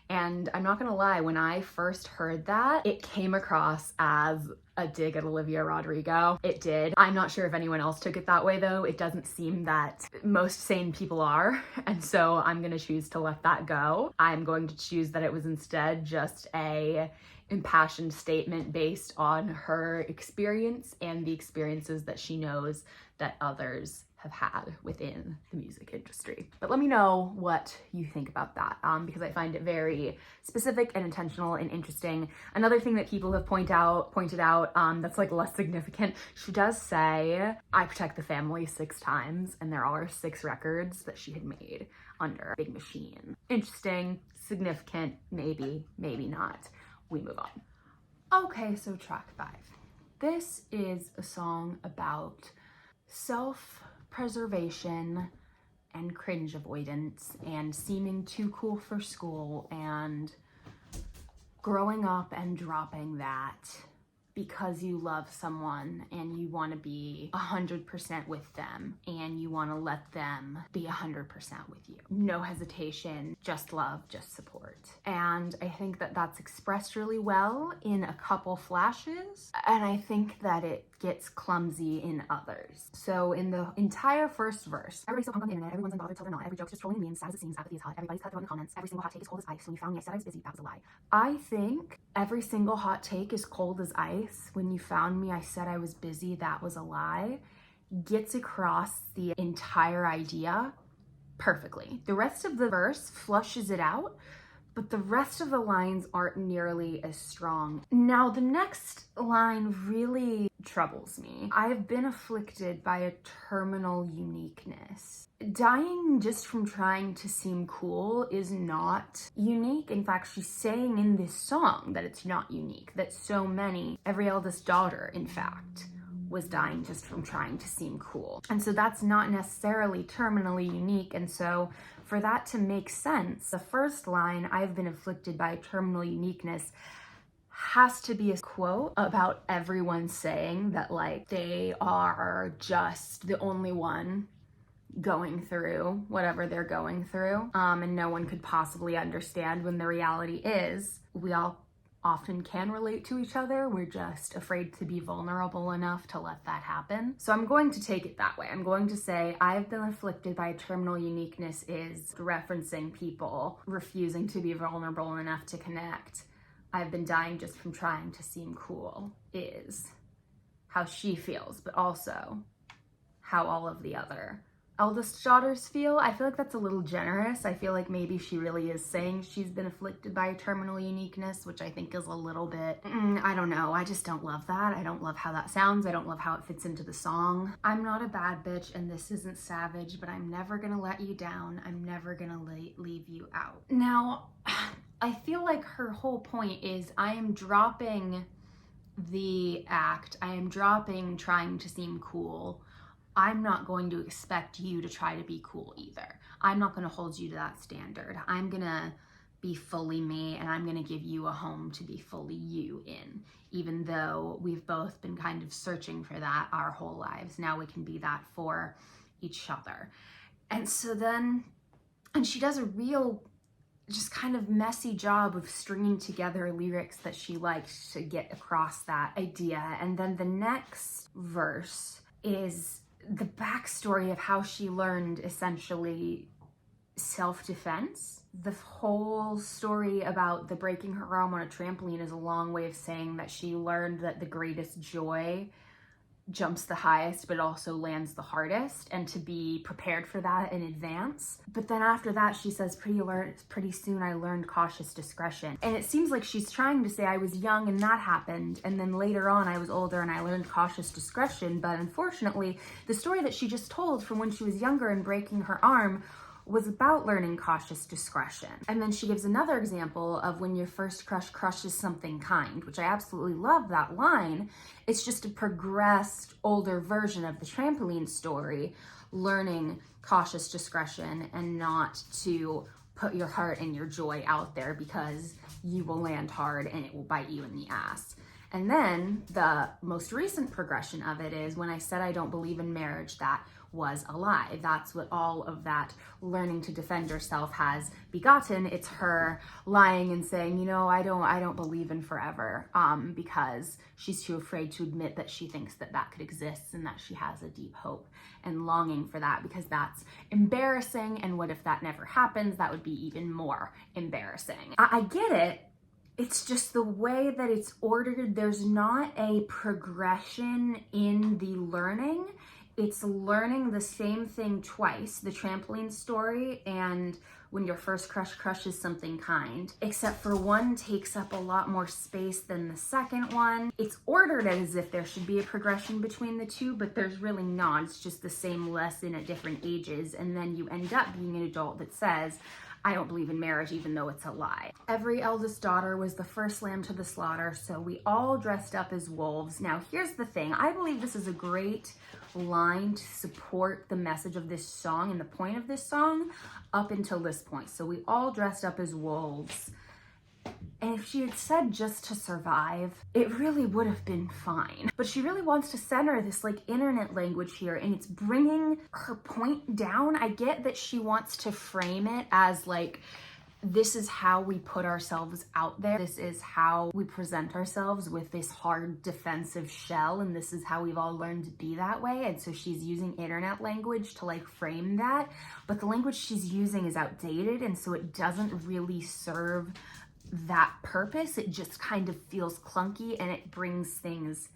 And I'm not gonna lie, when I first heard that, it came across as a dig at Olivia Rodrigo. It did. I'm not sure if anyone else took it that way, though. It doesn't seem that most sane people are, and so I'm gonna choose to let that go. I'm going to choose that it was instead just a impassioned statement based on her experience and the experiences that she knows that others have had within the music industry. But let me know what you think about that, because I find it very specific and intentional and interesting. Another thing that people have pointed out that's, like, less significant, she does say, I protect the family 6 times, and there are 6 records that she had made under Big Machine. Interesting, significant, maybe, maybe not. We move on. Okay, so track 5. This is a song about self-preservation and cringe avoidance and seeming too cool for school and growing up and dropping that because you love someone and you want to be 100% with them and you want to let them be 100% with you. No hesitation, just love, just support. And I think that that's expressed really well in a couple flashes, and I think that it gets clumsy in others. So in the entire first verse, everybody's so pumped on the internet, everyone's unbothered till they're not, every joke's just trolling memes, sad as it seems, apathy is hot, everybody's cut throat in the comments, every single hot take is cold as ice, when you found me I said I was busy, that was a lie. I think every single hot take is cold as ice, when you found me I said I was busy, that was a lie, gets across the entire idea perfectly. The rest of the verse flushes it out, but the rest of the lines aren't nearly as strong. Now, the next line really troubles me. I have been afflicted by a terminal uniqueness. Dying just from trying to seem cool is not unique. In fact, she's saying in this song that it's not unique, that so many, every eldest daughter, in fact, was dying just from trying to seem cool. And so that's not necessarily terminally unique. And so for that to make sense, the first line, I've been afflicted by terminal uniqueness, has to be a quote about everyone saying that like they are just the only one going through whatever they're going through, and no one could possibly understand, when the reality is we all often can relate to each other. We're just afraid to be vulnerable enough to let that happen. So I'm going to take it that way. I'm going to say I've been afflicted by terminal uniqueness is referencing people refusing to be vulnerable enough to connect. I've been dying just from trying to seem cool is how she feels, but also how all of the other eldest daughters feel. I feel like that's a little generous. I feel like maybe she really is saying she's been afflicted by terminal uniqueness, which I think is a little bit, I don't know. I just don't love that. I don't love how that sounds. I don't love how it fits into the song. I'm not a bad bitch and this isn't savage, but I'm never gonna let you down. I'm never gonna leave you out. Now, I feel like her whole point is I am dropping the act. I am dropping trying to seem cool. I'm not going to expect you to try to be cool either. I'm not going to hold you to that standard. I'm going to be fully me and I'm going to give you a home to be fully you in, even though we've both been kind of searching for that our whole lives. Now we can be that for each other. And so then, and she does a real just kind of messy job of stringing together lyrics that she likes to get across that idea. And then the next verse is the backstory of how she learned essentially self-defense. The whole story about the breaking her arm on a trampoline is a long way of saying that she learned that the greatest joy jumps the highest but also lands the hardest, and to be prepared for that in advance. But then after that she says pretty soon I learned cautious discretion, and it seems like she's trying to say I was young and that happened, and then later on I was older and I learned cautious discretion. But unfortunately the story that she just told from when she was younger and breaking her arm was about learning cautious discretion. And then she gives another example of when your first crush crushes something kind, which I absolutely love that line. It's just a progressed older version of the trampoline story, learning cautious discretion and not to put your heart and your joy out there because you will land hard and it will bite you in the ass. And then the most recent progression of it is when I said I don't believe in marriage, that was a lie. That's what all of that learning to defend yourself has begotten. It's her lying and saying, you know, I don't believe in forever, because she's too afraid to admit that she thinks that that could exist and that she has a deep hope and longing for that because that's embarrassing. And what if that never happens? That would be even more embarrassing. I get it. It's just the way that it's ordered. There's not a progression in the learning. It's learning the same thing twice, the trampoline story and when your first crush crushes something kind, except for one takes up a lot more space than the second one. It's ordered as if there should be a progression between the two, but there's really not. It's just the same lesson at different ages. And then you end up being an adult that says, I don't believe in marriage even though it's a lie. Every eldest daughter was the first lamb to the slaughter, so we all dressed up as wolves. Now here's the thing, I believe this is a great line to support the message of this song and the point of this song up until this point. So we all dressed up as wolves. And if she had said just to survive, it really would have been fine. But she really wants to center this like internet language here, and it's bringing her point down. I get that she wants to frame it as like, this is how we put ourselves out there. This is how we present ourselves with this hard defensive shell, and this is how we've all learned to be that way. And so she's using internet language to like frame that, but the language she's using is outdated, and so it doesn't really serve that purpose. It just kind of feels clunky and it brings things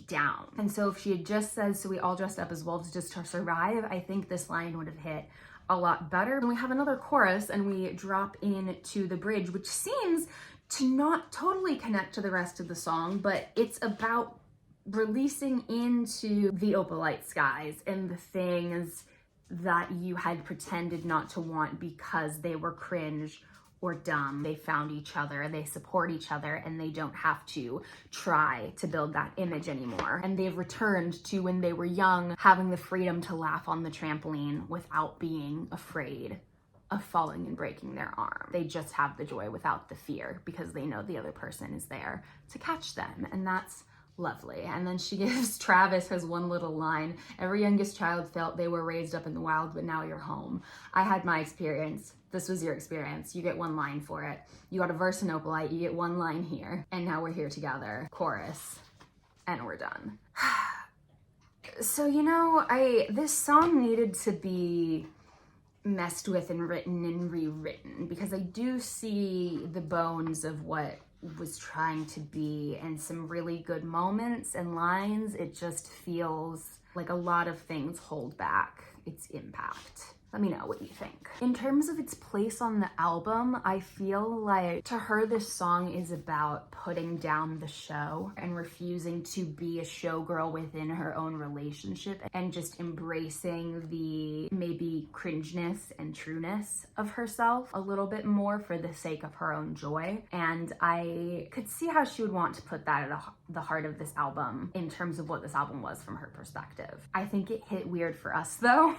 down. And so if she had just said, so we all dressed up as wolves just to survive, I think this line would have hit a lot better. And we have another chorus and we drop into the bridge, which seems to not totally connect to the rest of the song, but it's about releasing into the opalite skies and the things that you had pretended not to want because they were cringe or dumb. They found each other, they support each other, and they don't have to try to build that image anymore. And they've returned to when they were young, having the freedom to laugh on the trampoline without being afraid of falling and breaking their arm. They just have the joy without the fear because they know the other person is there to catch them, and that's lovely. And then she gives Travis his one little line, every youngest child felt they were raised up in the wild, but now you're home. I had my experience. This was your experience. You get one line for it. You got a verse in Opalite, you get one line here, and now we're here together. Chorus, and we're done. So, you know, this song needed to be messed with and written and rewritten because I do see the bones of what was trying to be and some really good moments and lines. It just feels like a lot of things hold back its impact. Let me know what you think. In terms of its place on the album, I feel like to her this song is about putting down the show and refusing to be a showgirl within her own relationship and just embracing the maybe cringeness and trueness of herself a little bit more for the sake of her own joy. And I could see how she would want to put that at the heart of this album in terms of what this album was from her perspective. I think it hit weird for us though,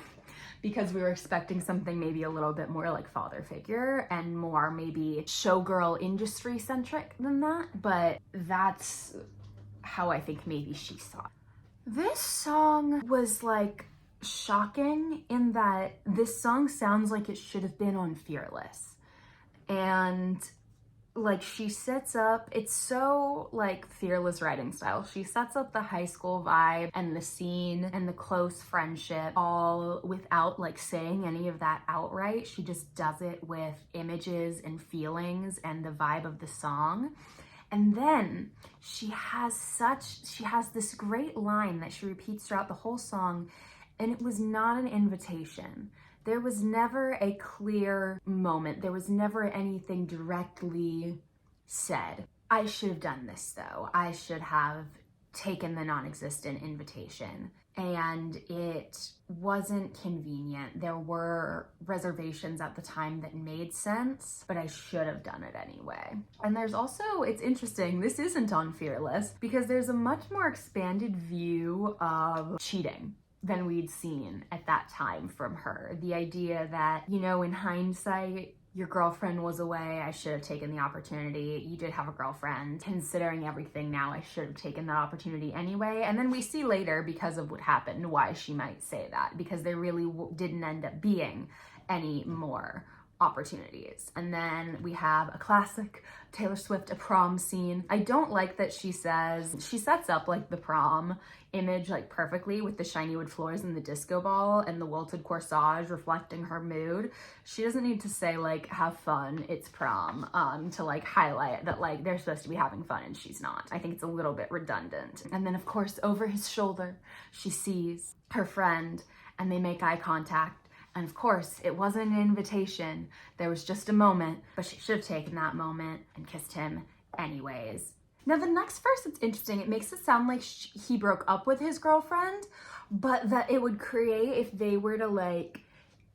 because we were expecting something maybe a little bit more like father figure and more maybe showgirl industry centric than that, but that's how I think maybe she saw it. This song was like shocking in that this song sounds like it should have been on Fearless. And like she sets up, it's so like Fearless writing style. She sets up the high school vibe and the scene and the close friendship all without like saying any of that outright. She just does it with images and feelings and the vibe of the song. And then she has this great line that she repeats throughout the whole song, and it was not an invitation. There was never a clear moment. There was never anything directly said. I should have done this though. I should have taken the non-existent invitation. And it wasn't convenient. There were reservations at the time that made sense, but I should have done it anyway. And there's also, it's interesting, this isn't on Fearless because there's a much more expanded view of cheating than we'd seen at that time from her. The idea that, you know, in hindsight, your girlfriend was away, I should have taken the opportunity. You did have a girlfriend. Considering everything now, I should have taken that opportunity anyway. And then we see later, because of what happened, why she might say that, because there really didn't end up being any more opportunities. And then we have a classic Taylor Swift, a prom scene. I don't like that she sets up like the prom image like perfectly with the shiny wood floors and the disco ball and the wilted corsage reflecting her mood. She doesn't need to say like, have fun, it's prom, to like highlight that like they're supposed to be having fun and she's not. I think it's a little bit redundant. And then of course over his shoulder, she sees her friend and they make eye contact. And of course, it wasn't an invitation. There was just a moment, but she should have taken that moment and kissed him anyways. Now the next verse, it's interesting. It makes it sound like he broke up with his girlfriend, but that it would create, if they were to like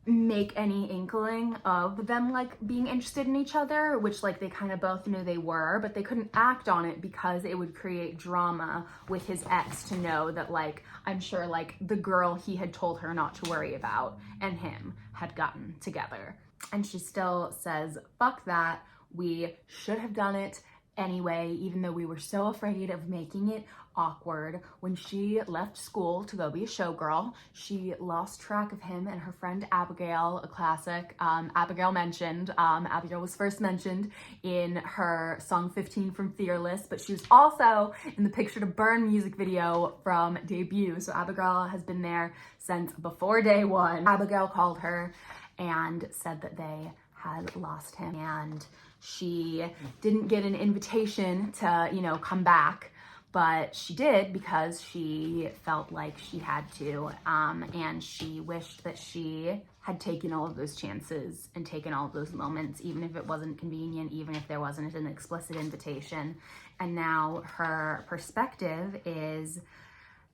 make any inkling of them like being interested in each other, which like they kind of both knew they were, but they couldn't act on it because it would create drama with his ex to know that like, I'm sure like the girl he had told her not to worry about and him had gotten together. And she still says, fuck that, we should have done it anyway, even though we were so afraid of making it awkward. When she left school to go be a showgirl, she lost track of him and her friend Abigail, a classic. Abigail was first mentioned in her song 15 from Fearless, but she was also in the Picture to Burn music video from Debut. So Abigail has been there since before day one. Abigail called her and said that they had lost him, and she didn't get an invitation to, you know, come back, but she did because she felt like she had to, and she wished that she had taken all of those chances and taken all of those moments, even if it wasn't convenient, even if there wasn't an explicit invitation. And now her perspective is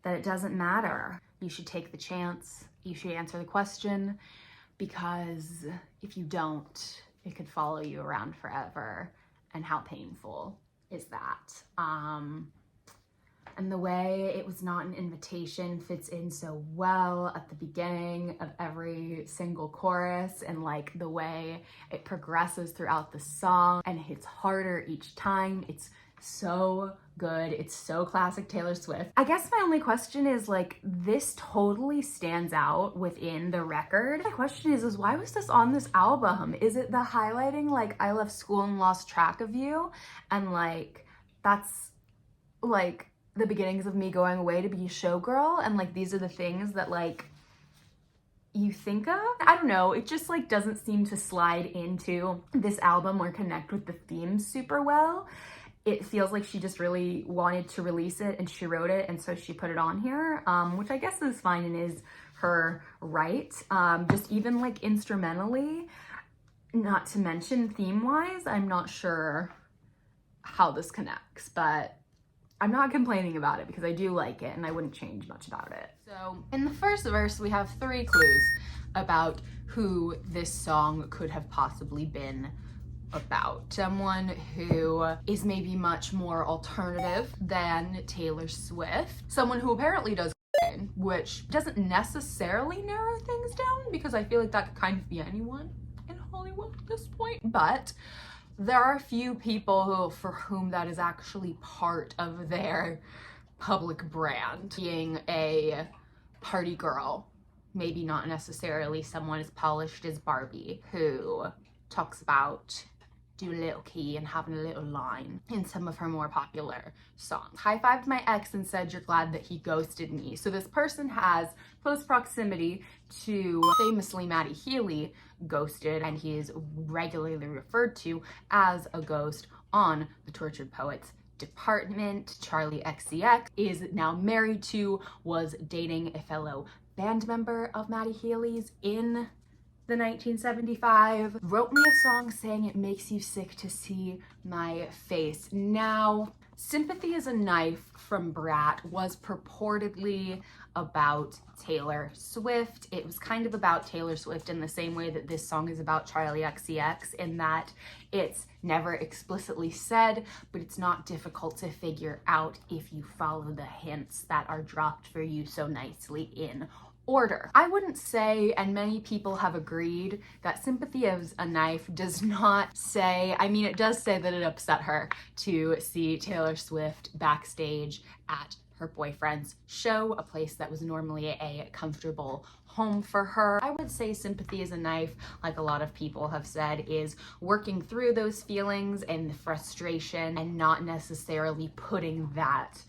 that it doesn't matter. You should take the chance, you should answer the question, because if you don't, it could follow you around forever. And how painful is that? And the way it was not an invitation fits in so well at the beginning of every single chorus, and like the way it progresses throughout the song and hits harder each time. It's so good. It's so classic Taylor Swift. I guess my only question is like, this totally stands out within the record. My question is why was this on this album? Is it the highlighting like I left school and lost track of you? And like, that's like the beginnings of me going away to be a showgirl, and like these are the things that like you think of? I don't know, it just like doesn't seem to slide into this album or connect with the themes super well. It feels like she just really wanted to release it and she wrote it, and so she put it on here, which I guess is fine and is her right. Just even like instrumentally, not to mention theme-wise, I'm not sure how this connects, but I'm not complaining about it because I do like it and I wouldn't change much about it. So in the first verse, we have 3 clues about who this song could have possibly been about. Someone who is maybe much more alternative than Taylor Swift. Someone who apparently does, which doesn't necessarily narrow things down because I feel like that could kind of be anyone in Hollywood at this point. But there are a few people for whom that is actually part of their public brand, being a party girl, maybe not necessarily someone as polished as Barbie, who talks about doing a little key and having a little line in some of her more popular songs. High-fived my ex and said, you're glad that he ghosted me. So this person has close proximity to famously Maddie Healy, ghosted, and he is regularly referred to as a ghost on the Tortured Poets department. Charlie XCX is now married to, was dating a fellow band member of Maddie Healy's in the 1975, wrote me a song saying it makes you sick to see my face. Now, Sympathy is a Knife from Brat was purportedly about Taylor Swift. It was kind of about Taylor Swift in the same way that this song is about Charlie XCX, in that it's never explicitly said, but it's not difficult to figure out if you follow the hints that are dropped for you so nicely in order. I wouldn't say, and many people have agreed, that Sympathy is a Knife does not say, I mean, it does say that it upset her to see Taylor Swift backstage at her boyfriend's show, a place that was normally a comfortable home for her. I would say Sympathy is a Knife, like a lot of people have said, is working through those feelings and the frustration and not necessarily putting that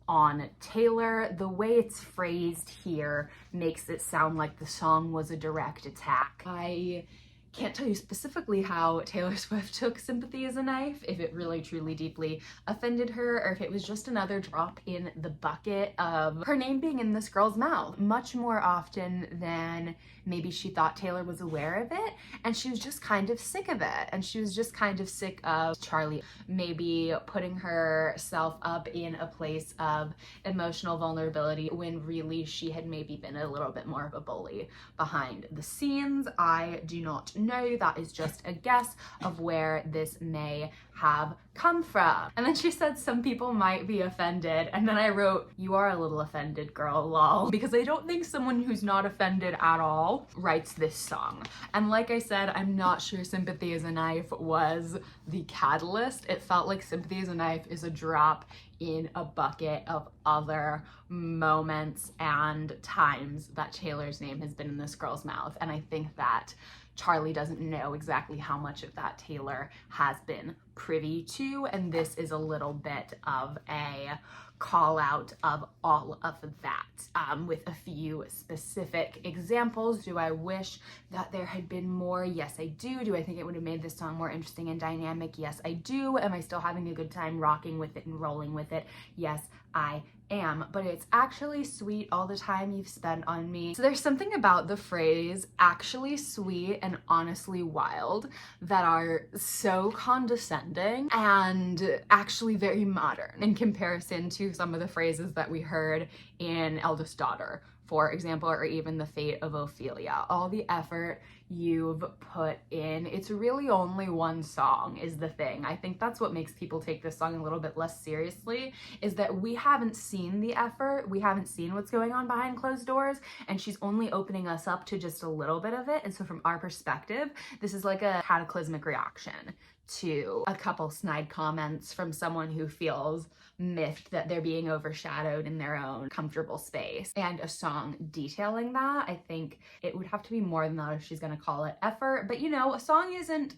on Taylor. The way it's phrased here makes it sound like the song was a direct attack. I Can't tell you specifically how Taylor Swift took Sympathy as a Knife, if it really truly deeply offended her, or if it was just another drop in the bucket of her name being in this girl's mouth much more often than maybe she thought Taylor was aware of it, and she was just kind of sick of it. And she was just kind of sick of Charlie maybe putting herself up in a place of emotional vulnerability when really she had maybe been a little bit more of a bully behind the scenes. I do not know. That is just a guess of where this may have come from. And then she said some people might be offended, and then I wrote, you are a little offended, girl, lol, because I don't think someone who's not offended at all writes this song. And like I said, I'm not sure Sympathy as a Knife was the catalyst. It felt like Sympathy as a Knife is a drop in a bucket of other moments and times that Taylor's name has been in this girl's mouth. And I think that Charlie doesn't know exactly how much of that Taylor has been privy to, and this is a little bit of a call out of all of that, with a few specific examples. Do I wish that there had been more? Yes, I do. Do I think it would have made this song more interesting and dynamic? Yes, I do. Am I still having a good time rocking with it and rolling with it? Yes, I am. But it's actually sweet all the time you've spent on me. So there's something about the phrase actually sweet and honestly wild that are so condescending and actually very modern in comparison to some of the phrases that we heard in Eldest Daughter, for example, or even the Fate of Ophelia. All the effort you've put in. It's really only one song is the thing. I think that's what makes people take this song a little bit less seriously, is that we haven't seen the effort, we haven't seen what's going on behind closed doors, and she's only opening us up to just a little bit of it. And so from our perspective, this is like a cataclysmic reaction to a couple snide comments from someone who feels miffed that they're being overshadowed in their own comfortable space. And a song detailing that, I think it would have to be more than that if she's gonna call it effort. But you know, a song isn't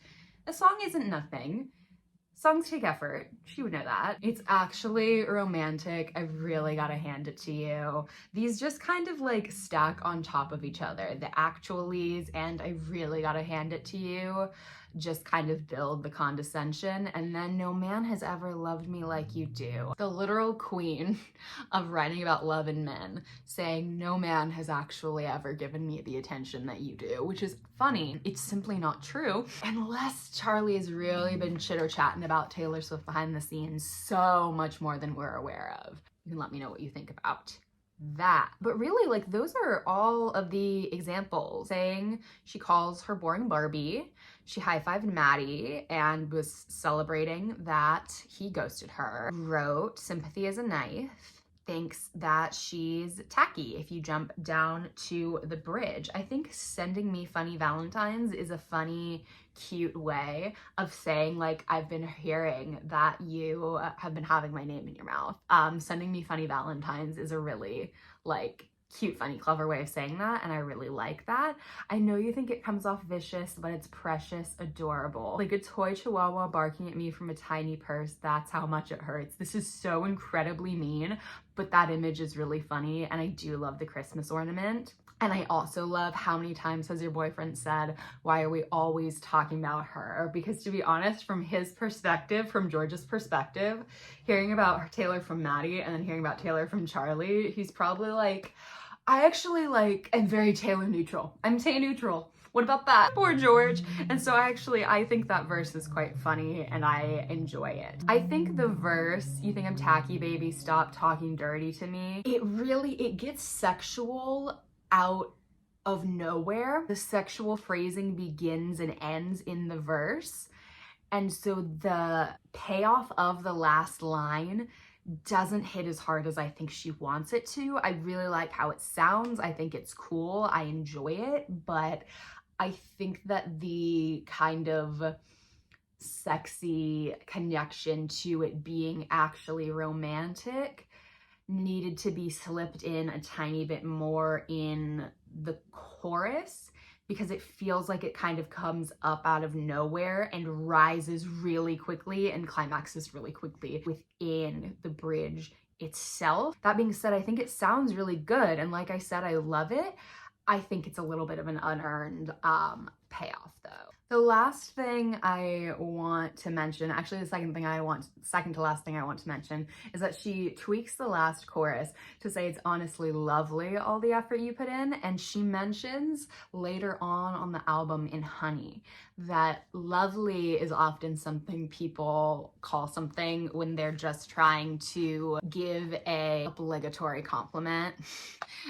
nothing. Songs take effort. She would know that. It's actually romantic. I really gotta hand it to you. These just kind of like stack on top of each other. The actualies and I really gotta hand it to you just kind of build the condescension. And then no man has ever loved me like you do. The literal queen of writing about love and men saying no man has actually ever given me the attention that you do, which is funny. It's simply not true. Unless Charlie has really been chitter-chatting about Taylor Swift behind the scenes so much more than we're aware of. You can let me know what you think about that. But really, like, those are all of the examples. Saying she calls her boring Barbie, she high-fived Maddie and was celebrating that he ghosted her, wrote Sympathy as a Knife, thinks that she's tacky if you jump down to the bridge. I think sending me funny Valentines is a funny, cute way of saying, like, I've been hearing that you have been having my name in your mouth. Sending me funny Valentines is a really, like, cute, funny, clever way of saying that, and I really like that. I know you think it comes off vicious, but it's precious, adorable. Like a toy chihuahua barking at me from a tiny purse, that's how much it hurts. This is so incredibly mean, but that image is really funny, and I do love the Christmas ornament. And I also love how many times has your boyfriend said, why are we always talking about her? Because to be honest, from his perspective, from George's perspective, hearing about Taylor from Maddie and then hearing about Taylor from Charlie, he's probably like, I actually like am very Taylor neutral. I'm Tay neutral. What about that? Poor George. And so I think that verse is quite funny and I enjoy it. I think the verse, you think I'm tacky, baby, stop talking dirty to me, it gets sexual out of nowhere. The sexual phrasing begins and ends in the verse. And so the payoff of the last line doesn't hit as hard as I think she wants it to. I really like how it sounds. I think it's cool. I enjoy it, but I think that the kind of sexy connection to it being actually romantic needed to be slipped in a tiny bit more in the chorus, because it feels like it kind of comes up out of nowhere and rises really quickly and climaxes really quickly within the bridge itself. That being said, I think it sounds really good, and like I said, I love it. I think it's a little bit of an unearned payoff though. The last thing I want to mention, actually the second to last thing I want to mention, is that she tweaks the last chorus to say it's honestly lovely all the effort you put in, and she mentions later on the album in Honey that lovely is often something people call something when they're just trying to give a obligatory compliment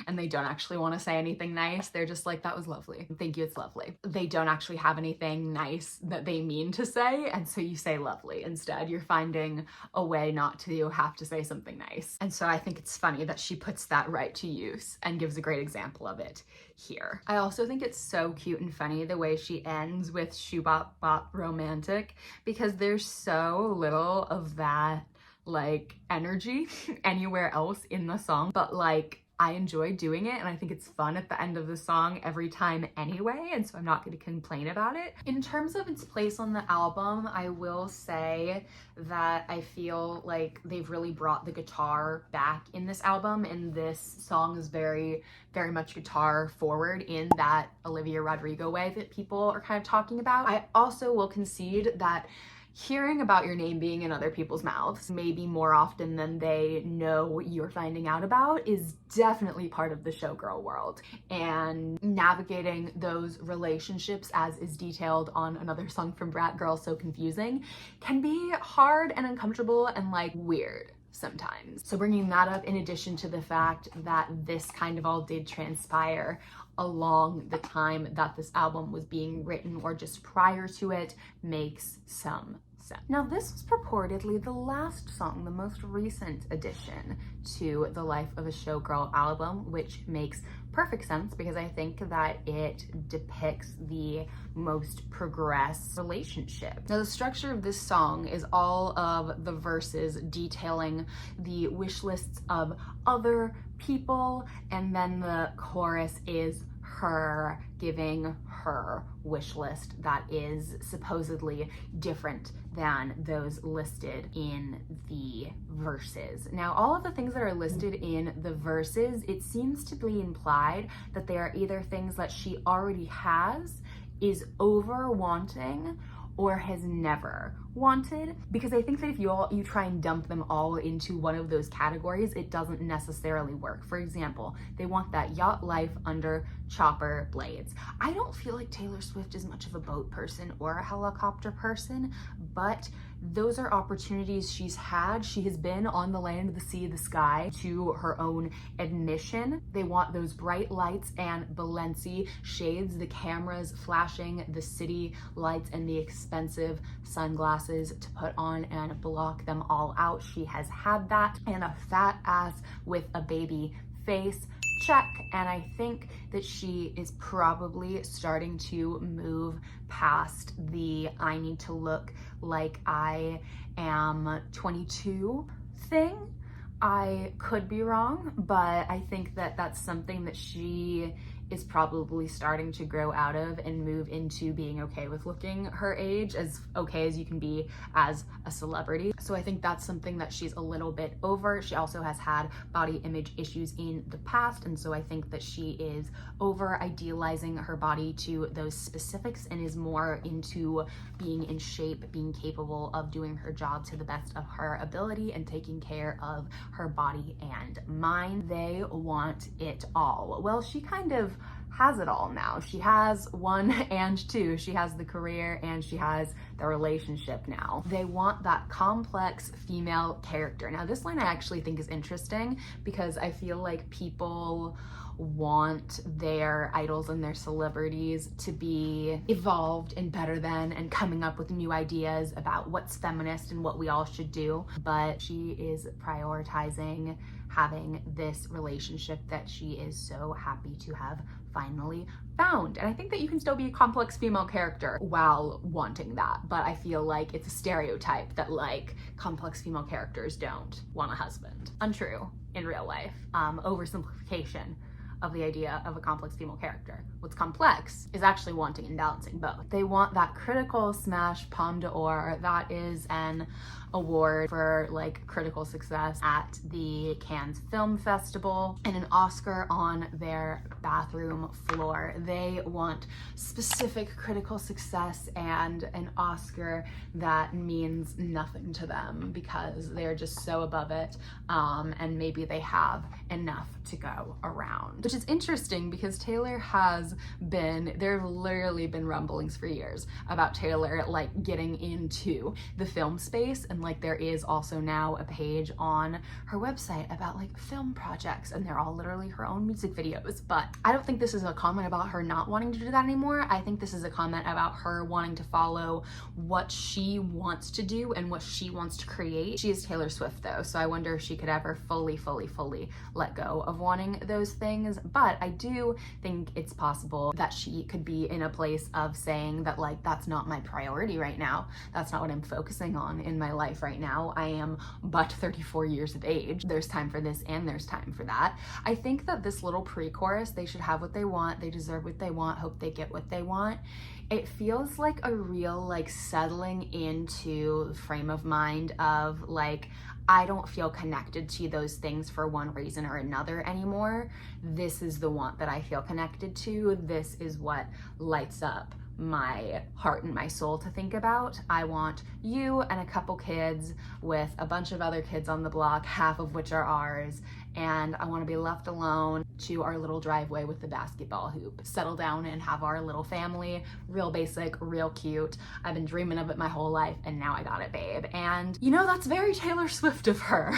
and they don't actually want to say anything nice. They're just like, that was lovely. Thank you, it's lovely. They don't actually have anything nice that they mean to say, and so you say lovely instead. You're finding a way not to have to say something nice. And so I think it's funny that she puts that right to use and gives a great example of it here. I also think it's so cute and funny the way she ends with shoo bop bop romantic, because there's so little of that like energy anywhere else in the song, but like I enjoy doing it and I think it's fun at the end of the song every time anyway, and so I'm not going to complain about it. In terms of its place on the album, I will say that I feel like they've really brought the guitar back in this album, and this song is very much guitar forward in that Olivia Rodrigo way that people are kind of talking about. I also will concede that hearing about your name being in other people's mouths, maybe more often than they know you're finding out about, is definitely part of the showgirl world. And navigating those relationships, as is detailed on another song from Brat Girl, So Confusing, can be hard and uncomfortable and like weird sometimes. So bringing that up, in addition to the fact that this kind of all did transpire along the time that this album was being written or just prior to it, makes some sense. Now, this was purportedly the last song, the most recent addition to the Life of a Showgirl album, which makes perfect sense because I think that it depicts the most progressed relationship. Now, the structure of this song is all of the verses detailing the wish lists of other people, and then the chorus is her giving her wish list that is supposedly different than those listed in the verses. Now, all of the things that are listed in the verses, it seems to be implied that they are either things that she already has, is over wanting, or has never wanted, because I think that if you try and dump them all into one of those categories, it doesn't necessarily work. For example, they want that yacht life under chopper blades. I don't feel like Taylor Swift is much of a boat person or a helicopter person, but those are opportunities she's had. She has been on the land, the sea, the sky, to her own admission. They want those bright lights and Balenci shades, the cameras flashing, the city lights, and the expensive sunglasses to put on and block them all out. She has had that, and a fat ass with a baby face, check. And I think that she is probably starting to move past the I need to look like I am 22 thing. I could be wrong, but I think that that's something that she is probably starting to grow out of and move into being okay with looking her age, as okay as you can be as a celebrity. So I think that's something that she's a little bit over. She also has had body image issues in the past, and so I think that she is over idealizing her body to those specifics and is more into being in shape, being capable of doing her job to the best of her ability and taking care of her body and mind. They want it all. Well, she kind of has it all now. She has one and two. She has the career and she has the relationship now. They want that complex female character. Now, this line I actually think is interesting because I feel like people want their idols and their celebrities to be evolved and better than and coming up with new ideas about what's feminist and what we all should do. But she is prioritizing having this relationship that she is so happy to have finally found. And I think that you can still be a complex female character while wanting that, but I feel like it's a stereotype that like complex female characters don't want a husband. Untrue in real life. Oversimplification of the idea of a complex female character. What's complex is actually wanting and balancing both. They want that critical smash Palme d'Or, that is an award for like critical success at the Cannes Film Festival, and an Oscar on their bathroom floor. They want specific critical success and an Oscar that means nothing to them because they're just so above it, and maybe they have enough to go around. Which is interesting because Taylor has been, there have literally been rumblings for years about Taylor like getting into the film space, and like there is also now a page on her website about like film projects, and they're all literally her own music videos. But I don't think this is a comment about her not wanting to do that anymore. I think this is a comment about her wanting to follow what she wants to do and what she wants to create. She is Taylor Swift though, so I wonder if she could ever fully let go of wanting those things. But I do think it's possible that she could be in a place of saying that like, that's not my priority right now. That's not what I'm focusing on in my life right now. I am but 34 years of age. There's time for this and there's time for that. I think that this little pre-chorus, they should have what they want, they deserve what they want, hope they get what they want. It feels like a real like settling into the frame of mind of like, I don't feel connected to those things for one reason or another anymore. This is the want that I feel connected to. This is what lights up my heart and my soul to think about. I want you and a couple kids with a bunch of other kids on the block, half of which are ours, and I want to be left alone to our little driveway with the basketball hoop. Settle down and have our little family. Real basic, real cute. I've been dreaming of it my whole life, and now I got it, babe. And you know, that's very Taylor Swift of her.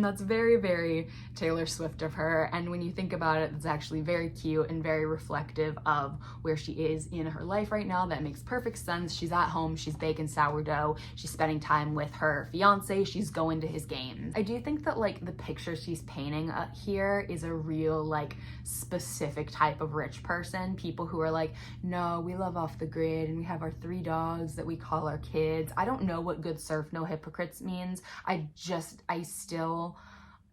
That's very Taylor Swift of her. And when you think about it, it's actually very cute and very reflective of where she is in her life right now. That makes perfect sense. She's at home, she's baking sourdough, she's spending time with her fiance, she's going to his games. I do think that like the picture she's painting here is a real like specific type of rich person. People who are like, no, we live off the grid and we have our 3 dogs that we call our kids. I don't know what good surf no hypocrites means. I still,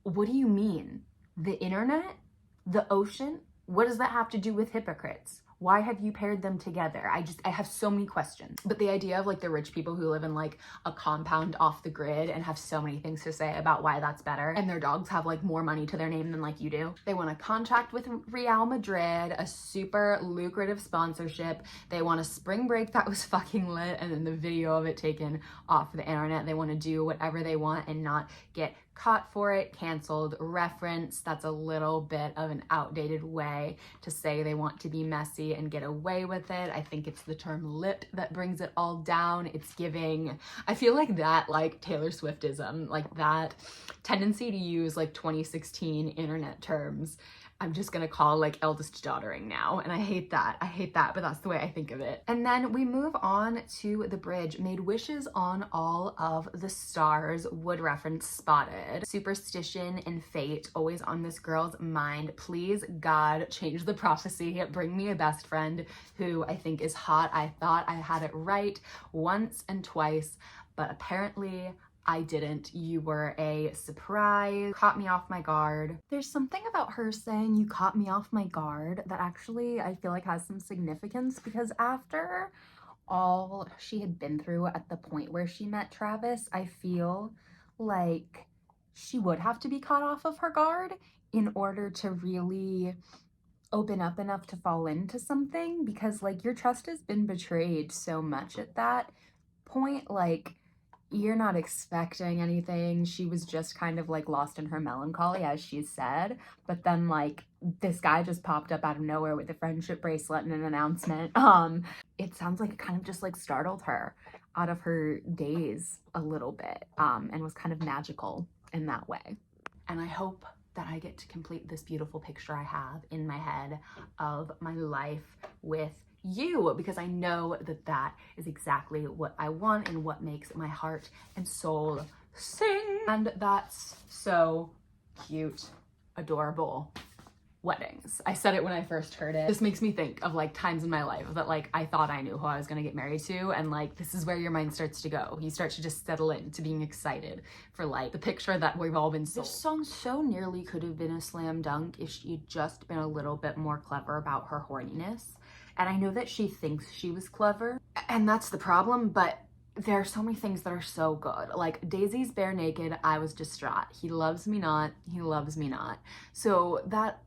what do you mean? The internet? The ocean? What does that have to do with hypocrites? Why have you paired them together? I have so many questions. But the idea of like the rich people who live in like a compound off the grid and have so many things to say about why that's better, and their dogs have like more money to their name than like you do. They want a contract with Real Madrid, a super lucrative sponsorship. They want a spring break that was fucking lit, and then the video of it taken off the internet. They want to do whatever they want and not get caught for it, canceled, reference. That's a little bit of an outdated way to say they want to be messy and get away with it. I think it's the term lit that brings it all down. It's giving, I feel like that like Taylor Swiftism, like that tendency to use like 2016 internet terms, I'm just gonna call like eldest daughtering now. And I hate that, but that's the way I think of it. And then we move on to the bridge. Made wishes on all of the stars, would reference spotted. Superstition and fate always on this girl's mind. Please, God, change the prophecy. Bring me a best friend who I think is hot. I thought I had it right once and twice, but apparently I didn't. You were a surprise. Caught me off my guard. There's something about her saying you caught me off my guard that actually I feel like has some significance, because after all she had been through at the point where she met Travis, I feel like she would have to be caught off of her guard in order to really open up enough to fall into something, because like your trust has been betrayed so much at that point. Like, you're not expecting anything. She was just kind of like lost in her melancholy, as she said. But then like this guy just popped up out of nowhere with a friendship bracelet and an announcement. It sounds like it kind of just like startled her out of her daze a little bit, and was kind of magical in that way. And I hope that I get to complete this beautiful picture I have in my head of my life with you, because I know that that is exactly what I want and what makes my heart and soul sing. And that's so cute, adorable, weddings. I said it when I first heard it. This makes me think of like times in my life that like I thought I knew who I was gonna get married to, and like this is where your mind starts to go. You start to just settle into being excited for like the picture that we've all been sold. This song so nearly could have been a slam dunk if she'd just been a little bit more clever about her horniness. And I know that she thinks she was clever, and that's the problem, but there are so many things that are so good. Like Daisy's bare naked, I was distraught. He loves me not, he loves me not. So that,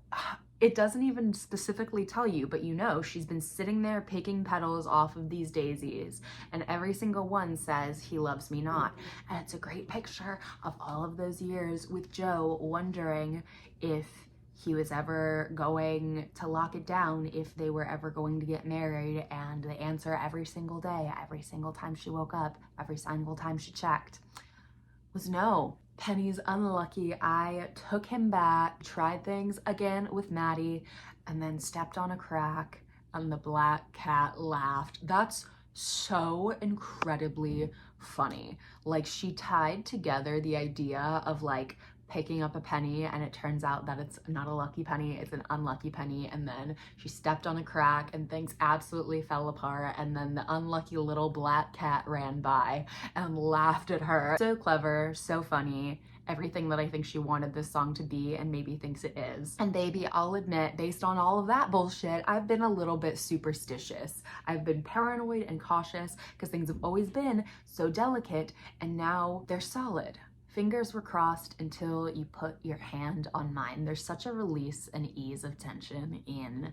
it doesn't even specifically tell you, but you know, she's been sitting there picking petals off of these daisies, and every single one says, he loves me not. And it's a great picture of all of those years with Joe wondering if he was ever going to lock it down, if they were ever going to get married, and the answer every single day, every single time she woke up, every single time she checked, was no. Penny's unlucky. I took him back, tried things again with Maddie, and then stepped on a crack, and the black cat laughed. That's so incredibly funny. Like, she tied together the idea of like picking up a penny, and it turns out that it's not a lucky penny, it's an unlucky penny, and then she stepped on a crack and things absolutely fell apart, and then the unlucky little black cat ran by and laughed at her. So clever, so funny, everything that I think she wanted this song to be and maybe thinks it is. And baby, I'll admit, based on all of that bullshit, I've been a little bit superstitious. I've been paranoid and cautious because things have always been so delicate, and now they're solid. Fingers were crossed until you put your hand on mine. There's such a release and ease of tension in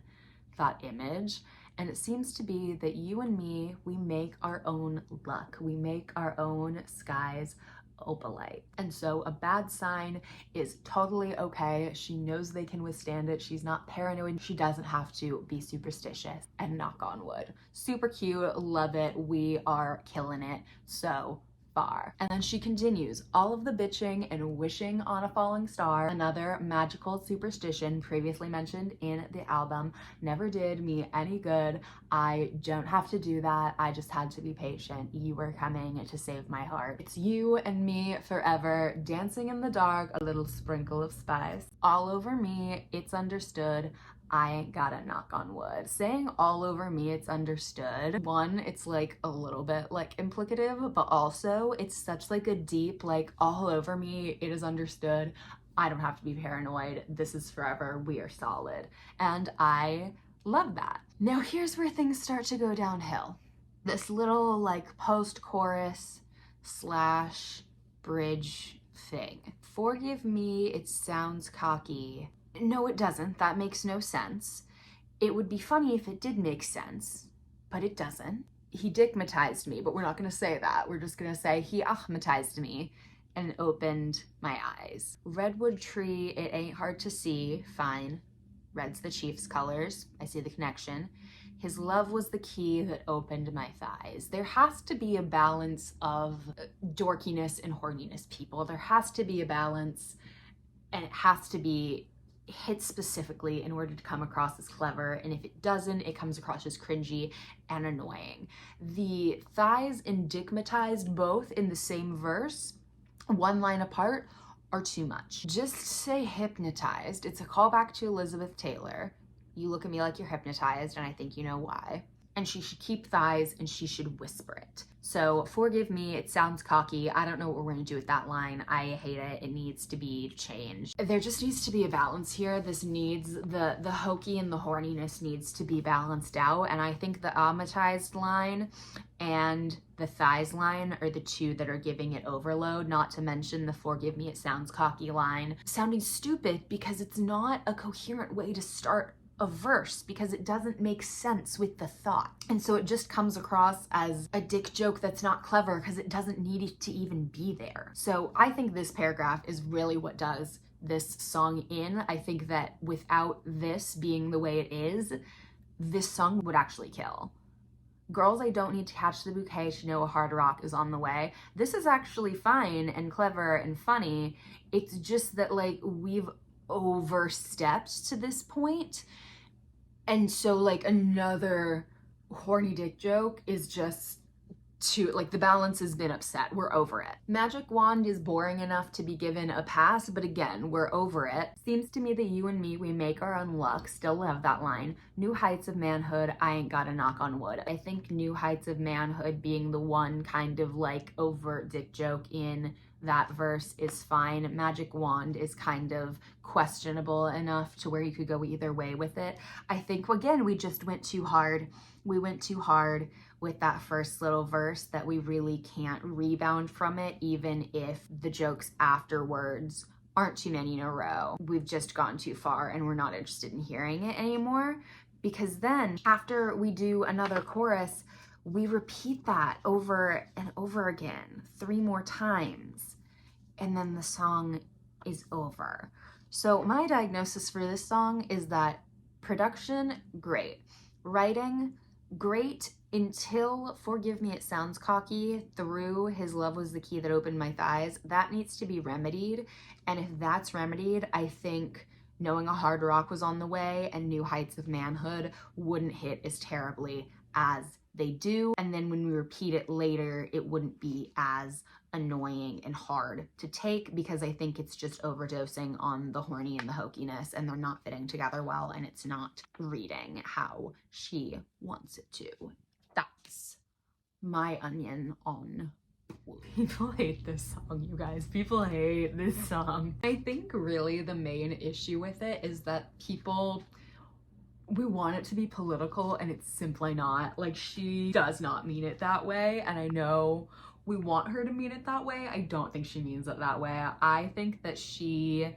that image. And it seems to be that you and me, we make our own luck. We make our own skies opalite. And so a bad sign is totally okay. She knows they can withstand it. She's not paranoid. She doesn't have to be superstitious, and knock on wood. Super cute, love it. We are killing it so far. And then she continues, all of the bitching and wishing on a falling star, another magical superstition previously mentioned in the album, never did me any good. I don't have to do that. I just had to be patient. You were coming to save my heart. It's you and me forever, dancing in the dark, a little sprinkle of spice. All over me, it's understood. I ain't gotta knock on wood. Saying all over me, it's understood. One, it's like a little bit like implicative, but also it's such like a deep, like all over me, it is understood. I don't have to be paranoid. This is forever. We are solid. And I love that. Now here's where things start to go downhill. This little like post-chorus slash bridge thing. Forgive me, it sounds cocky. No, it doesn't. That makes no sense. It would be funny if it did make sense, but it doesn't. He dickmatized me, but we're not gonna say that. We're just gonna say he ahmatized me and opened my eyes. Redwood tree, it ain't hard to see. Fine. Red's the chief's colors. I see the connection. His love was the key that opened my thighs. There has to be a balance of dorkiness and horniness, people. There has to be a balance, and it has to be hit specifically in order to come across as clever, and if it doesn't, it comes across as cringy and annoying. The thighs and dickmatized both in the same verse, one line apart, are too much. Just say hypnotized. It's a callback to Elizabeth Taylor. You look at me like you're hypnotized, and I think you know why. And she should keep thighs, and she should whisper it. So forgive me, it sounds cocky. I don't know what we're gonna do with that line. I hate it. It needs to be changed. There just needs to be a balance here. This needs, the hokey and the horniness needs to be balanced out. And I think the amatized line and the thighs line are the two that are giving it overload, not to mention the forgive me, it sounds cocky line. Sounding stupid because it's not a coherent way to start a verse, because it doesn't make sense with the thought. And so it just comes across as a dick joke that's not clever because it doesn't need it to even be there. So I think this paragraph is really what does this song in. I think that without this being the way it is, this song would actually kill. Girls, I don't need to catch the bouquet to know a hard rock is on the way. This is actually fine and clever and funny. It's just that like we've overstepped to this point. And so like another horny dick joke is just like the balance has been upset. We're over it. Magic Wand is boring enough to be given a pass, but again, we're over it. Seems to me that you and me, we make our own luck. Still love that line. New heights of manhood, I ain't gotta knock on wood. I think new heights of manhood being the one kind of like overt dick joke in that verse is fine. Magic Wand is kind of questionable enough to where you could go either way with it. I think, again, we just went too hard. We went too hard with that first little verse that we really can't rebound from it, even if the jokes afterwards aren't too many in a row. We've just gone too far and we're not interested in hearing it anymore, because then after we do another chorus, we repeat that over and over again 3 more times, and then the song is over. So my diagnosis for this song is that production, great. Writing, great, until, forgive me, it sounds cocky, through his love was the key that opened my thighs. That needs to be remedied. And if that's remedied, I think Knowing a Hard Rock was on the way and New Heights of Manhood wouldn't hit as terribly as they do. And then when we repeat it later, it wouldn't be as annoying and hard to take, because I think it's just overdosing on the horny and the hokiness, and they're not fitting together well, and it's not reading how she wants it to. That's my onion on People hate this song, you guys. People hate this song. I think really the main issue with it is that we want it to be political, and it's simply not. Like, she does not mean it that way, and I know we want her to mean it that way. I don't think she means it that way. I think that she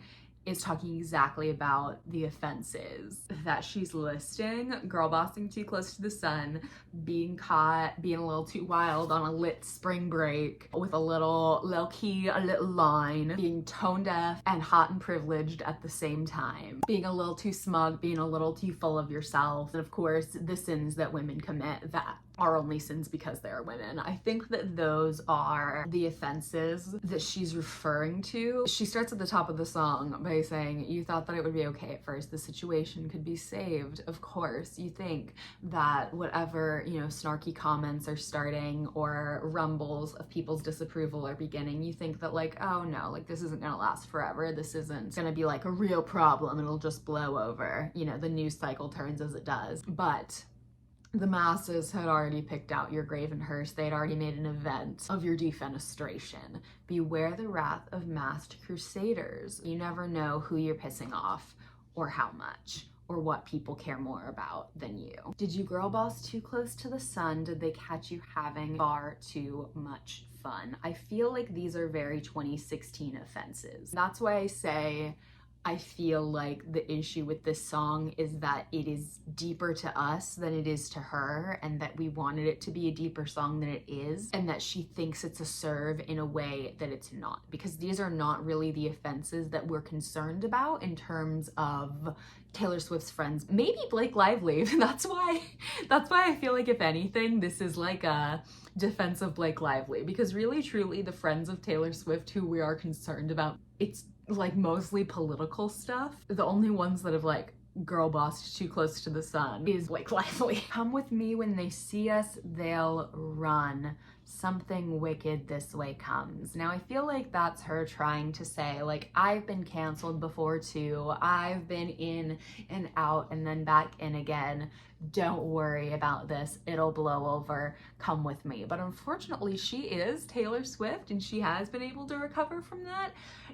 is talking exactly about the offenses that she's listing: girl bossing too close to the sun, being caught being a little too wild on a lit spring break with a little low key, a little line, being tone deaf and hot and privileged at the same time, being a little too smug, being a little too full of yourself, and of course the sins that women commit that are only sins because they're women. I think that those are the offenses that she's referring to. She starts at the top of the song by saying, you thought that it would be okay at first, the situation could be saved. Of course, you think that whatever, you know, snarky comments are starting or rumbles of people's disapproval are beginning, you think that like, oh no, like this isn't gonna last forever, this isn't gonna be like a real problem, it'll just blow over. You know, the news cycle turns as it does. But the masses had already picked out your graven hearse. They had already made an event of your defenestration. Beware the wrath of masked crusaders. You never know who you're pissing off or how much, or what people care more about than you. Did you girl boss too close to the sun? Did they catch you having far too much fun? I feel like these are very 2016 offenses. That's why I say I feel like the issue with this song is that it is deeper to us than it is to her, and that we wanted it to be a deeper song than it is, and that she thinks it's a serve in a way that it's not, because these are not really the offenses that we're concerned about in terms of Taylor Swift's friends. Maybe Blake Lively. That's why I feel like, if anything, this is like a defense of Blake Lively, because really truly the friends of Taylor Swift who we are concerned about, it's like mostly political stuff. The only ones that have like girl bossed too close to the sun is Blake Lively. Come with me, when they see us they'll run, something wicked this way comes. Now I feel like that's her trying to say, like, I've been canceled before too, I've been in and out and then back in again, don't worry about this, it'll blow over, come with me. But unfortunately she is Taylor Swift and she has been able to recover from that.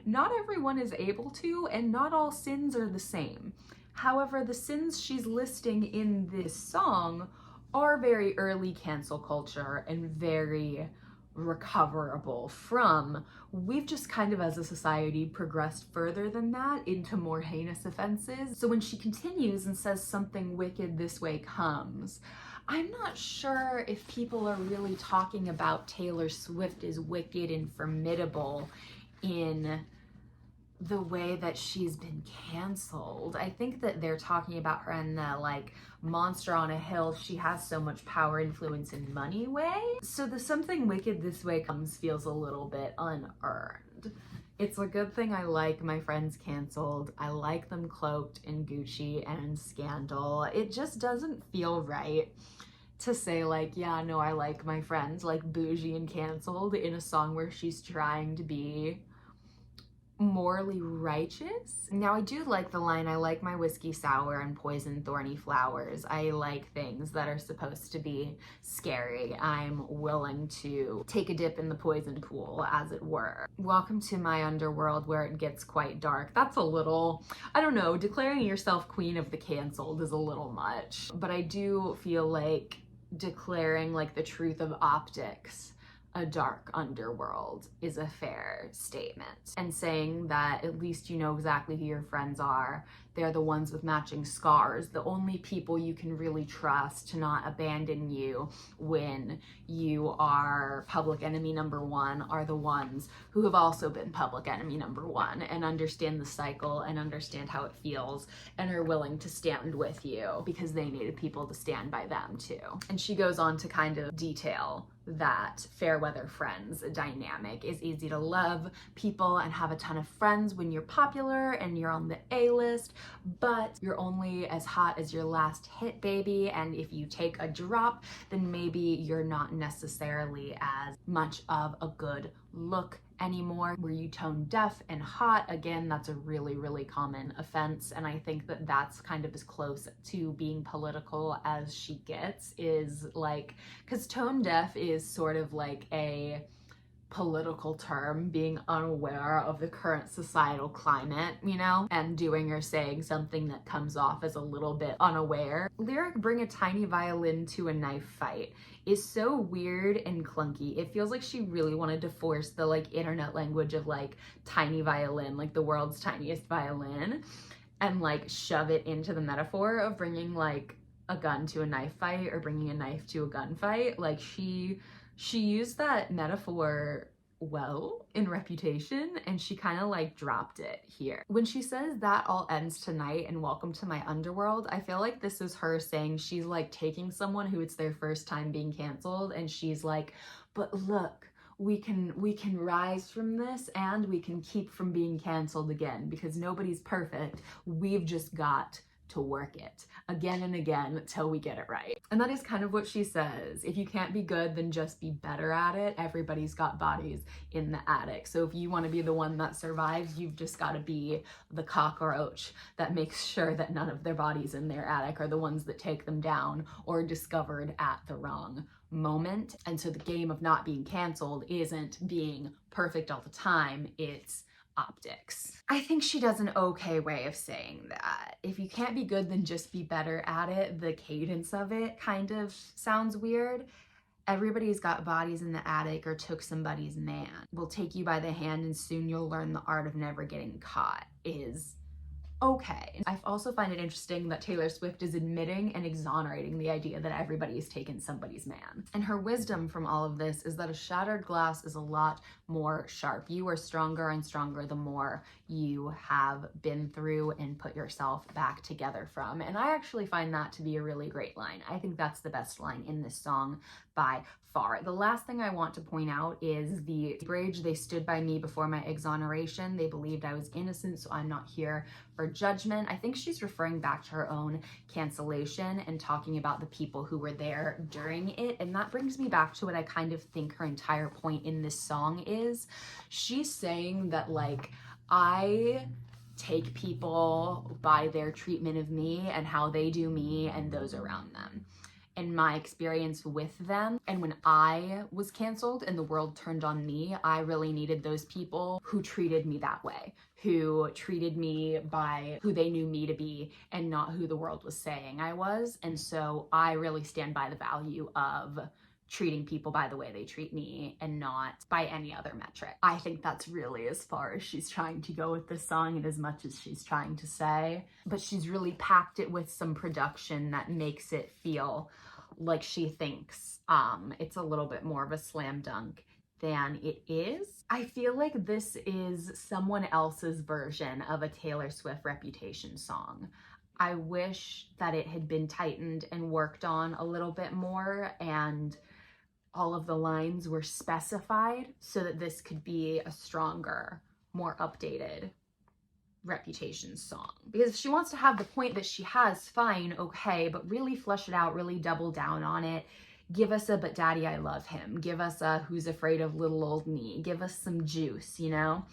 Not everyone is able to, and not all sins are the same. However, the sins she's listing in this song are very early cancel culture and very recoverable from. We've just kind of, as a society, progressed further than that into more heinous offenses. So when she continues and says something wicked this way comes, I'm not sure if people are really talking about Taylor Swift as wicked and formidable in the way that she's been canceled. I think that they're talking about her in the like monster on a hill, she has so much power, influence, and money way. So the something wicked this way comes feels a little bit unearned. It's a good thing I like my friends canceled. I like them cloaked in Gucci and in scandal. It just doesn't feel right to say like, yeah, no, I like my friends like bougie and canceled in a song where she's trying to be morally righteous. Now I do like the line, I like my whiskey sour and poison thorny flowers. I like things that are supposed to be scary. I'm willing to take a dip in the poison pool, as it were. Welcome to my underworld where it gets quite dark. That's a little, I don't know, declaring yourself queen of the canceled is a little much, but I do feel like declaring like the truth of optics, a dark underworld, is a fair statement. And saying that at least you know exactly who your friends are. They're the ones with matching scars, the only people you can really trust to not abandon you when you are public enemy number one are the ones who have also been public enemy number one and understand the cycle and understand how it feels and are willing to stand with you because they needed people to stand by them too. And she goes on to kind of detail that fair weather friends dynamic is easy to love people and have a ton of friends when you're popular and you're on the A-list, but you're only as hot as your last hit, baby, and if you take a drop, then maybe you're not necessarily as much of a good look anymore. Were you tone deaf and hot? Again, that's a really, really common offense, and I think that that's kind of as close to being political as she gets, is like, because tone deaf is sort of like a political term, being unaware of the current societal climate, you know, and doing or saying something that comes off as a little bit unaware. Lyric bring a tiny violin to a knife fight is so weird and clunky. It feels like she really wanted to force the like internet language of like tiny violin, like the world's tiniest violin, and like shove it into the metaphor of bringing like a gun to a knife fight or bringing a knife to a gunfight. Like she used that metaphor well in Reputation, and she kind of like dropped it here. When she says that all ends tonight and welcome to my underworld, I feel like this is her saying she's like taking someone who it's their first time being canceled and she's like, but look, we can rise from this and we can keep from being canceled again because nobody's perfect. We've just got to work it again and again till we get it right. And that is kind of what she says. If you can't be good, then just be better at it. Everybody's got bodies in the attic. So if you want to be the one that survives, you've just got to be the cockroach that makes sure that none of their bodies in their attic are the ones that take them down or discovered at the wrong moment. And so the game of not being canceled isn't being perfect all the time, it's optics. I think she does an okay way of saying that. If you can't be good, then just be better at it. The cadence of it kind of sounds weird. Everybody's got bodies in the attic or took somebody's man. We'll take you by the hand and soon you'll learn the art of never getting caught is okay. I also find it interesting that Taylor Swift is admitting and exonerating the idea that everybody has taken somebody's man. And her wisdom from all of this is that a shattered glass is a lot more sharp. You are stronger and stronger the more you have been through and put yourself back together from. And I actually find that to be a really great line. I think that's the best line in this song by far. The last thing I want to point out is the bridge. They stood by me before my exoneration. They believed I was innocent, so I'm not here for judgment. I think she's referring back to her own cancellation and talking about the people who were there during it. And that brings me back to what I kind of think her entire point in this song is. She's saying that like, I take people by their treatment of me and how they do me and those around them. In my experience with them, and when I was canceled and the world turned on me, I really needed those people who treated me that way, who treated me by who they knew me to be and not who the world was saying I was. And so I really stand by the value of treating people by the way they treat me and not by any other metric. I think that's really as far as she's trying to go with this song and as much as she's trying to say, but she's really packed it with some production that makes it feel like she thinks it's a little bit more of a slam dunk than it is. I feel like this is someone else's version of a Taylor Swift Reputation song. I wish that it had been tightened and worked on a little bit more and all of the lines were specified so that this could be a stronger, more updated reputation song. Because if she wants to have the point that she has, fine, okay, but really flesh it out, really double down on it. Give us a But Daddy I Love Him. Give us a Who's Afraid of Little Old Me. Give us some juice, you know?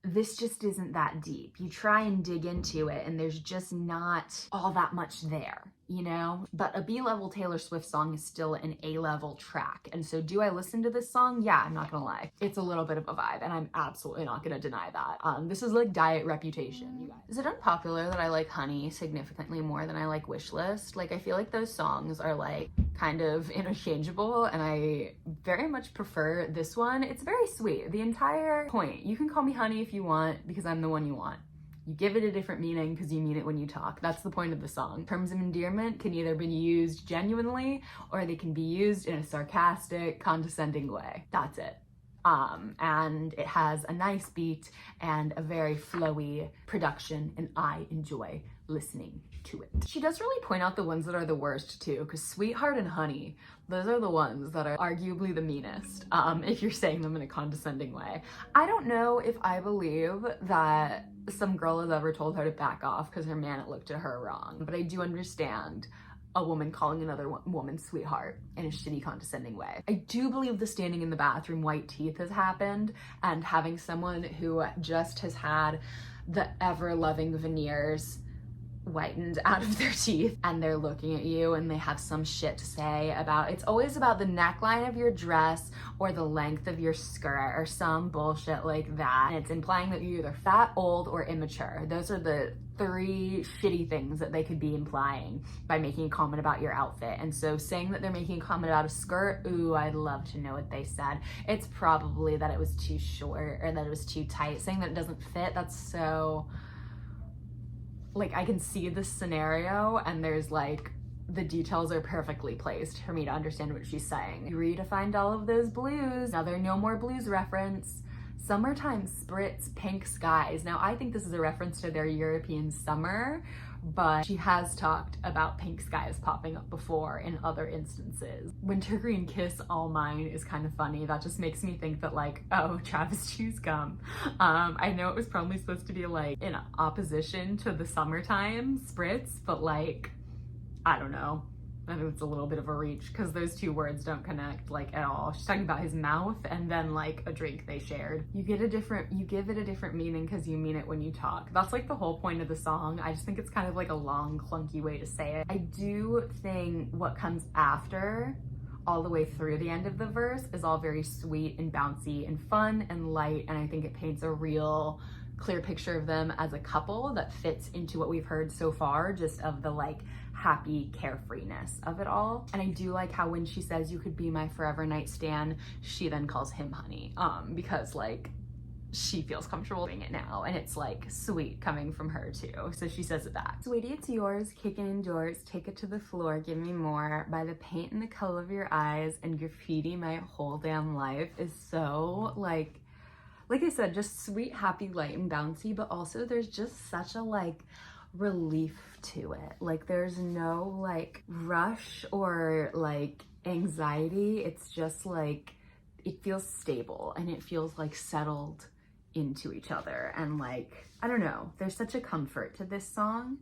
This just isn't that deep. You try and dig into it and there's just not all that much there, you know? But a B-level Taylor Swift song is still an A-level track. And so do I listen to this song? Yeah, I'm not gonna lie. It's a little bit of a vibe and I'm absolutely not gonna deny that. This is like diet reputation, you guys. Is it unpopular that I like Honey significantly more than I like Wishlist? Like, I feel like those songs are like kind of interchangeable and I very much prefer this one. It's very sweet. The entire point, you can call me Honey if you want because I'm the one you want. You give it a different meaning because you mean it when you talk. That's the point of the song. Terms of endearment can either be used genuinely or they can be used in a sarcastic, condescending way. That's it. And it has a nice beat and a very flowy production and I enjoy listening to it. She does really point out the ones that are the worst too, because Sweetheart and Honey, those are the ones that are arguably the meanest, if you're saying them in a condescending way. I don't know if I believe that some girl has ever told her to back off because her man looked at her wrong, but I do understand a woman calling another woman sweetheart in a shitty, condescending way. I do believe the standing in the bathroom white teeth has happened, and having someone who just has had the ever-loving veneers whitened out of their teeth and they're looking at you and they have some shit to say about, it's always about the neckline of your dress or the length of your skirt or some bullshit like that, and it's implying that you're either fat, old, or immature. Those are the three shitty things that they could be implying by making a comment about your outfit. And so saying that they're making a comment about a skirt, ooh, I'd love to know what they said. It's probably that it was too short or that it was too tight. Saying that it doesn't fit, that's so, like, I can see this scenario and there's like, the details are perfectly placed for me to understand what she's saying. You redefined all of those blues. Now there are no more blues reference. Summertime spritz pink skies. Now I think this is a reference to their European summer, but she has talked about pink skies popping up before in other instances. Wintergreen Kiss All Mine is kind of funny. That just makes me think that like, oh, Travis chews gum. I know it was probably supposed to be like in opposition to the summertime spritz, but like, I don't know. I think it's a little bit of a reach because those two words don't connect like at all. She's talking about his mouth and then like a drink they shared. You give it a different meaning because you mean it when you talk. That's like the whole point of the song. I just think it's kind of like a long, clunky way to say it. I do think what comes after all the way through the end of the verse is all very sweet and bouncy and fun and light, and I think it paints a real clear picture of them as a couple that fits into what we've heard so far, just of the like happy carefreeness of it all. And I do like how when she says you could be my forever nightstand, she then calls him honey, because like she feels comfortable doing it now, and it's like sweet coming from her too. So she says it back. Sweetie, it's yours, kicking indoors, take it to the floor, give me more. By the paint and the color of your eyes and graffiti my whole damn life is so like I said, just sweet, happy, light, and bouncy, but also there's just such a like relief to it. Like there's no like rush or like anxiety. It's just like, it feels stable and it feels like settled into each other. And like, I don't know, there's such a comfort to this song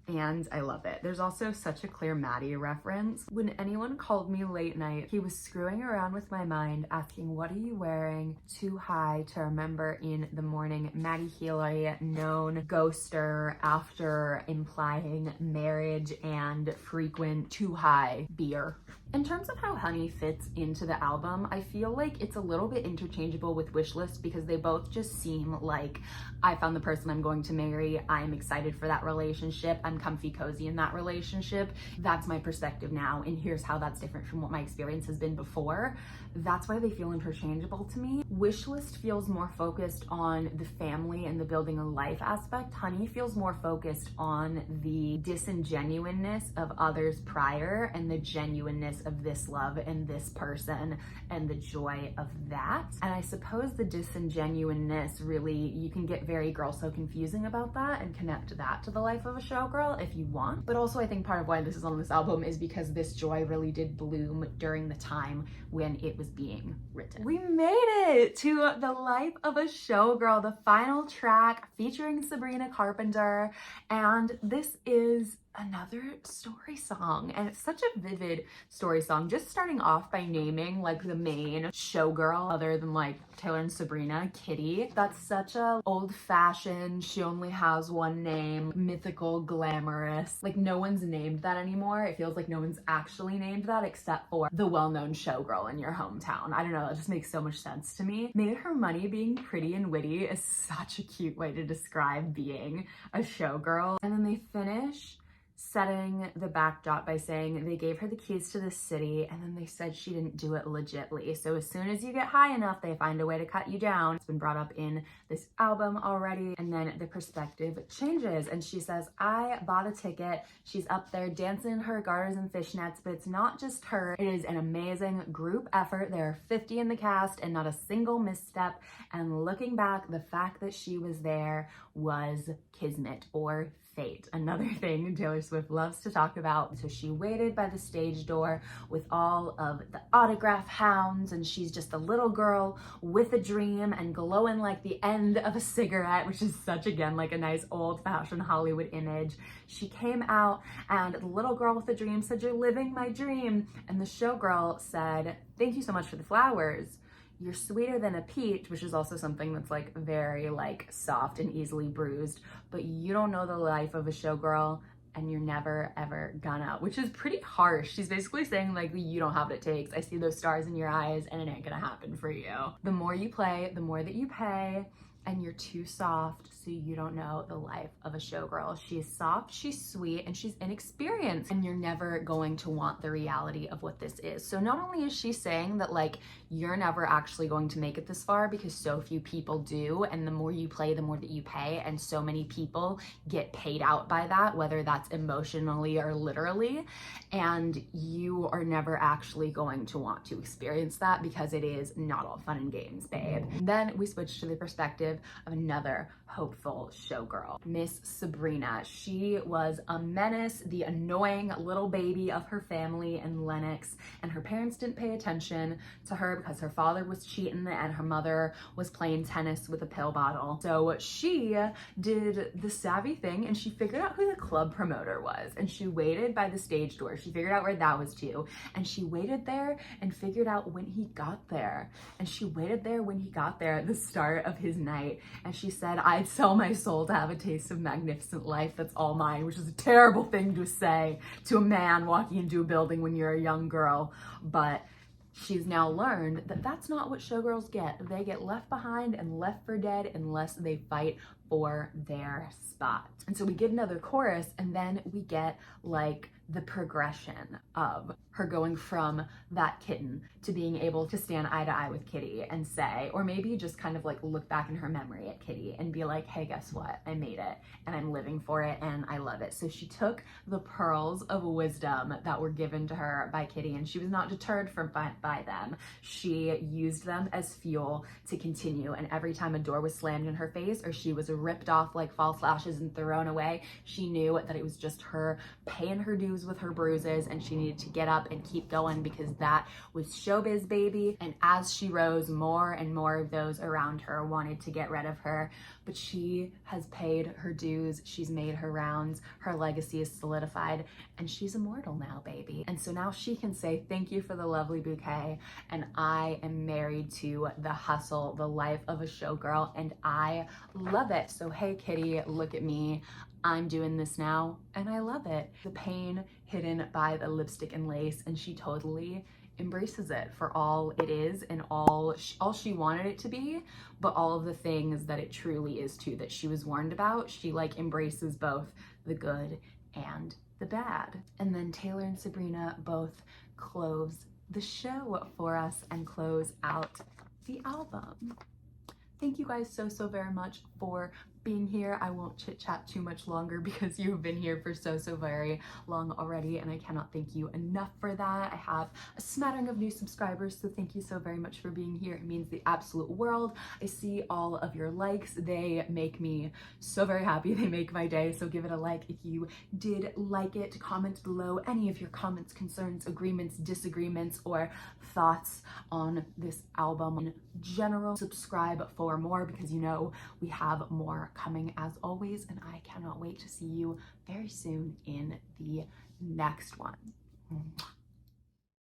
and I love it. There's also such a clear Maddie reference. When anyone called me late night, he was screwing around with my mind, asking, what are you wearing? Too high to remember in the morning. Maddie Healy, known ghoster after implying marriage and frequent too high beer. In terms of how Honey fits into the album, I feel like it's a little bit interchangeable with Wishlist because they both just seem like I found the person I'm going to marry. I'm excited for that relationship. I'm comfy cozy in that relationship. That's my perspective now, and here's how that's different from what my experience has been before. That's why they feel interchangeable to me. Wishlist feels more focused on the family and the building a life aspect. Honey feels more focused on the disingenuineness of others prior and the genuineness happiness of this love and this person and the joy of that. And I suppose the disingenuousness, really, you can get very Girl So Confusing about that and connect that to the life of a showgirl if you want. But also I think part of why this is on this album is because this joy really did bloom during the time when it was being written. We made it to The Life of a Showgirl, the final track featuring Sabrina Carpenter, and this is another story song, and it's such a vivid story song. Just starting off by naming like the main showgirl, other than like Taylor and Sabrina, Kitty. That's such a old-fashioned, she only has one name, mythical, glamorous. Like no one's named that anymore. It feels like no one's actually named that except for the well-known showgirl in your hometown. I don't know, it just makes so much sense to me. Made Her Money being pretty and witty is such a cute way to describe being a showgirl. And then they finish setting the backdrop by saying they gave her the keys to the city and then they said she didn't do it legitly. So as soon as you get high enough, they find a way to cut you down. It's been brought up in this album already. And then the perspective changes and she says, I bought a ticket. She's up there dancing in her garters and fishnets, but it's not just her. It is an amazing group effort. There are 50 in the cast and not a single misstep. And looking back, the fact that she was there was kismet or fate, another thing Taylor Swift loves to talk about. So she waited by the stage door with all of the autograph hounds, and she's just a little girl with a dream and glowing like the end of a cigarette, which is such, again, like a nice old-fashioned Hollywood image. She came out and the little girl with the dream said, "You're living my dream." And the showgirl said, "Thank you so much for the flowers. You're sweeter than a peach," which is also something that's like very like soft and easily bruised, "but you don't know the life of a showgirl and you're never ever gonna," which is pretty harsh. She's basically saying like, you don't have what it takes. I see those stars in your eyes and it ain't gonna happen for you. The more you play, the more that you pay, and you're too soft, so you don't know the life of a showgirl. She is soft, she's sweet, and she's inexperienced, and you're never going to want the reality of what this is. So not only is she saying that like, you're never actually going to make it this far because so few people do, and the more you play, the more that you pay, and so many people get paid out by that, whether that's emotionally or literally, and you are never actually going to want to experience that because it is not all fun and games, babe. Then we switch to the perspective of another hopeful showgirl, Miss Sabrina. She was a menace, the annoying little baby of her family in Lenox, and her parents didn't pay attention to her because her father was cheating and her mother was playing tennis with a pill bottle. So she did the savvy thing and she figured out who the club promoter was, and she waited by the stage door. She figured out where that was too, and she waited there and figured out when he got there, and she waited there when he got there at the start of his night, and she said, "I'd sell my soul to have a taste of magnificent life that's all mine," which is a terrible thing to say to a man walking into a building when you're a young girl, but she's now learned that that's not what showgirls get. They get left behind and left for dead unless they fight for their spot. And so we get another chorus, and then we get like the progression of her going from that kitten to being able to stand eye to eye with Kitty and say, or maybe just kind of like look back in her memory at Kitty and be like, hey, guess what? I made it and I'm living for it and I love it. So she took the pearls of wisdom that were given to her by Kitty, and she was not deterred from by them. She used them as fuel to continue, and every time a door was slammed in her face or she was ripped off like false lashes and thrown away, she knew that it was just her paying her dues with her bruises, and she needed to get up and keep going because that was showbiz, baby. And as she rose, more and more of those around her wanted to get rid of her, but she has paid her dues, she's made her rounds, her legacy is solidified, and she's immortal now, baby. And so now she can say, thank you for the lovely bouquet, and I am married to the hustle, the life of a showgirl, and I love it. So hey, Kitty, look at me. I'm doing this now and I love it. The pain hidden by the lipstick and lace, and she totally embraces it for all it is and all she wanted it to be, but all of the things that it truly is too, that she was warned about. She like embraces both the good and the bad. And then Taylor and Sabrina both close the show for us and close out the album. Thank you guys so very much for being here. I won't chit chat too much longer because you've been here for so very long already, and I cannot thank you enough for that. I have a smattering of new subscribers, so thank you so very much for being here. It means the absolute world. I see all of your likes. They make me so very happy. They make my day, so give it a like if you did like it. Comment below any of your comments, concerns, agreements, disagreements, or thoughts on this album in general. Subscribe for more because you know we have more coming as always, and I cannot wait to see you very soon in the next one.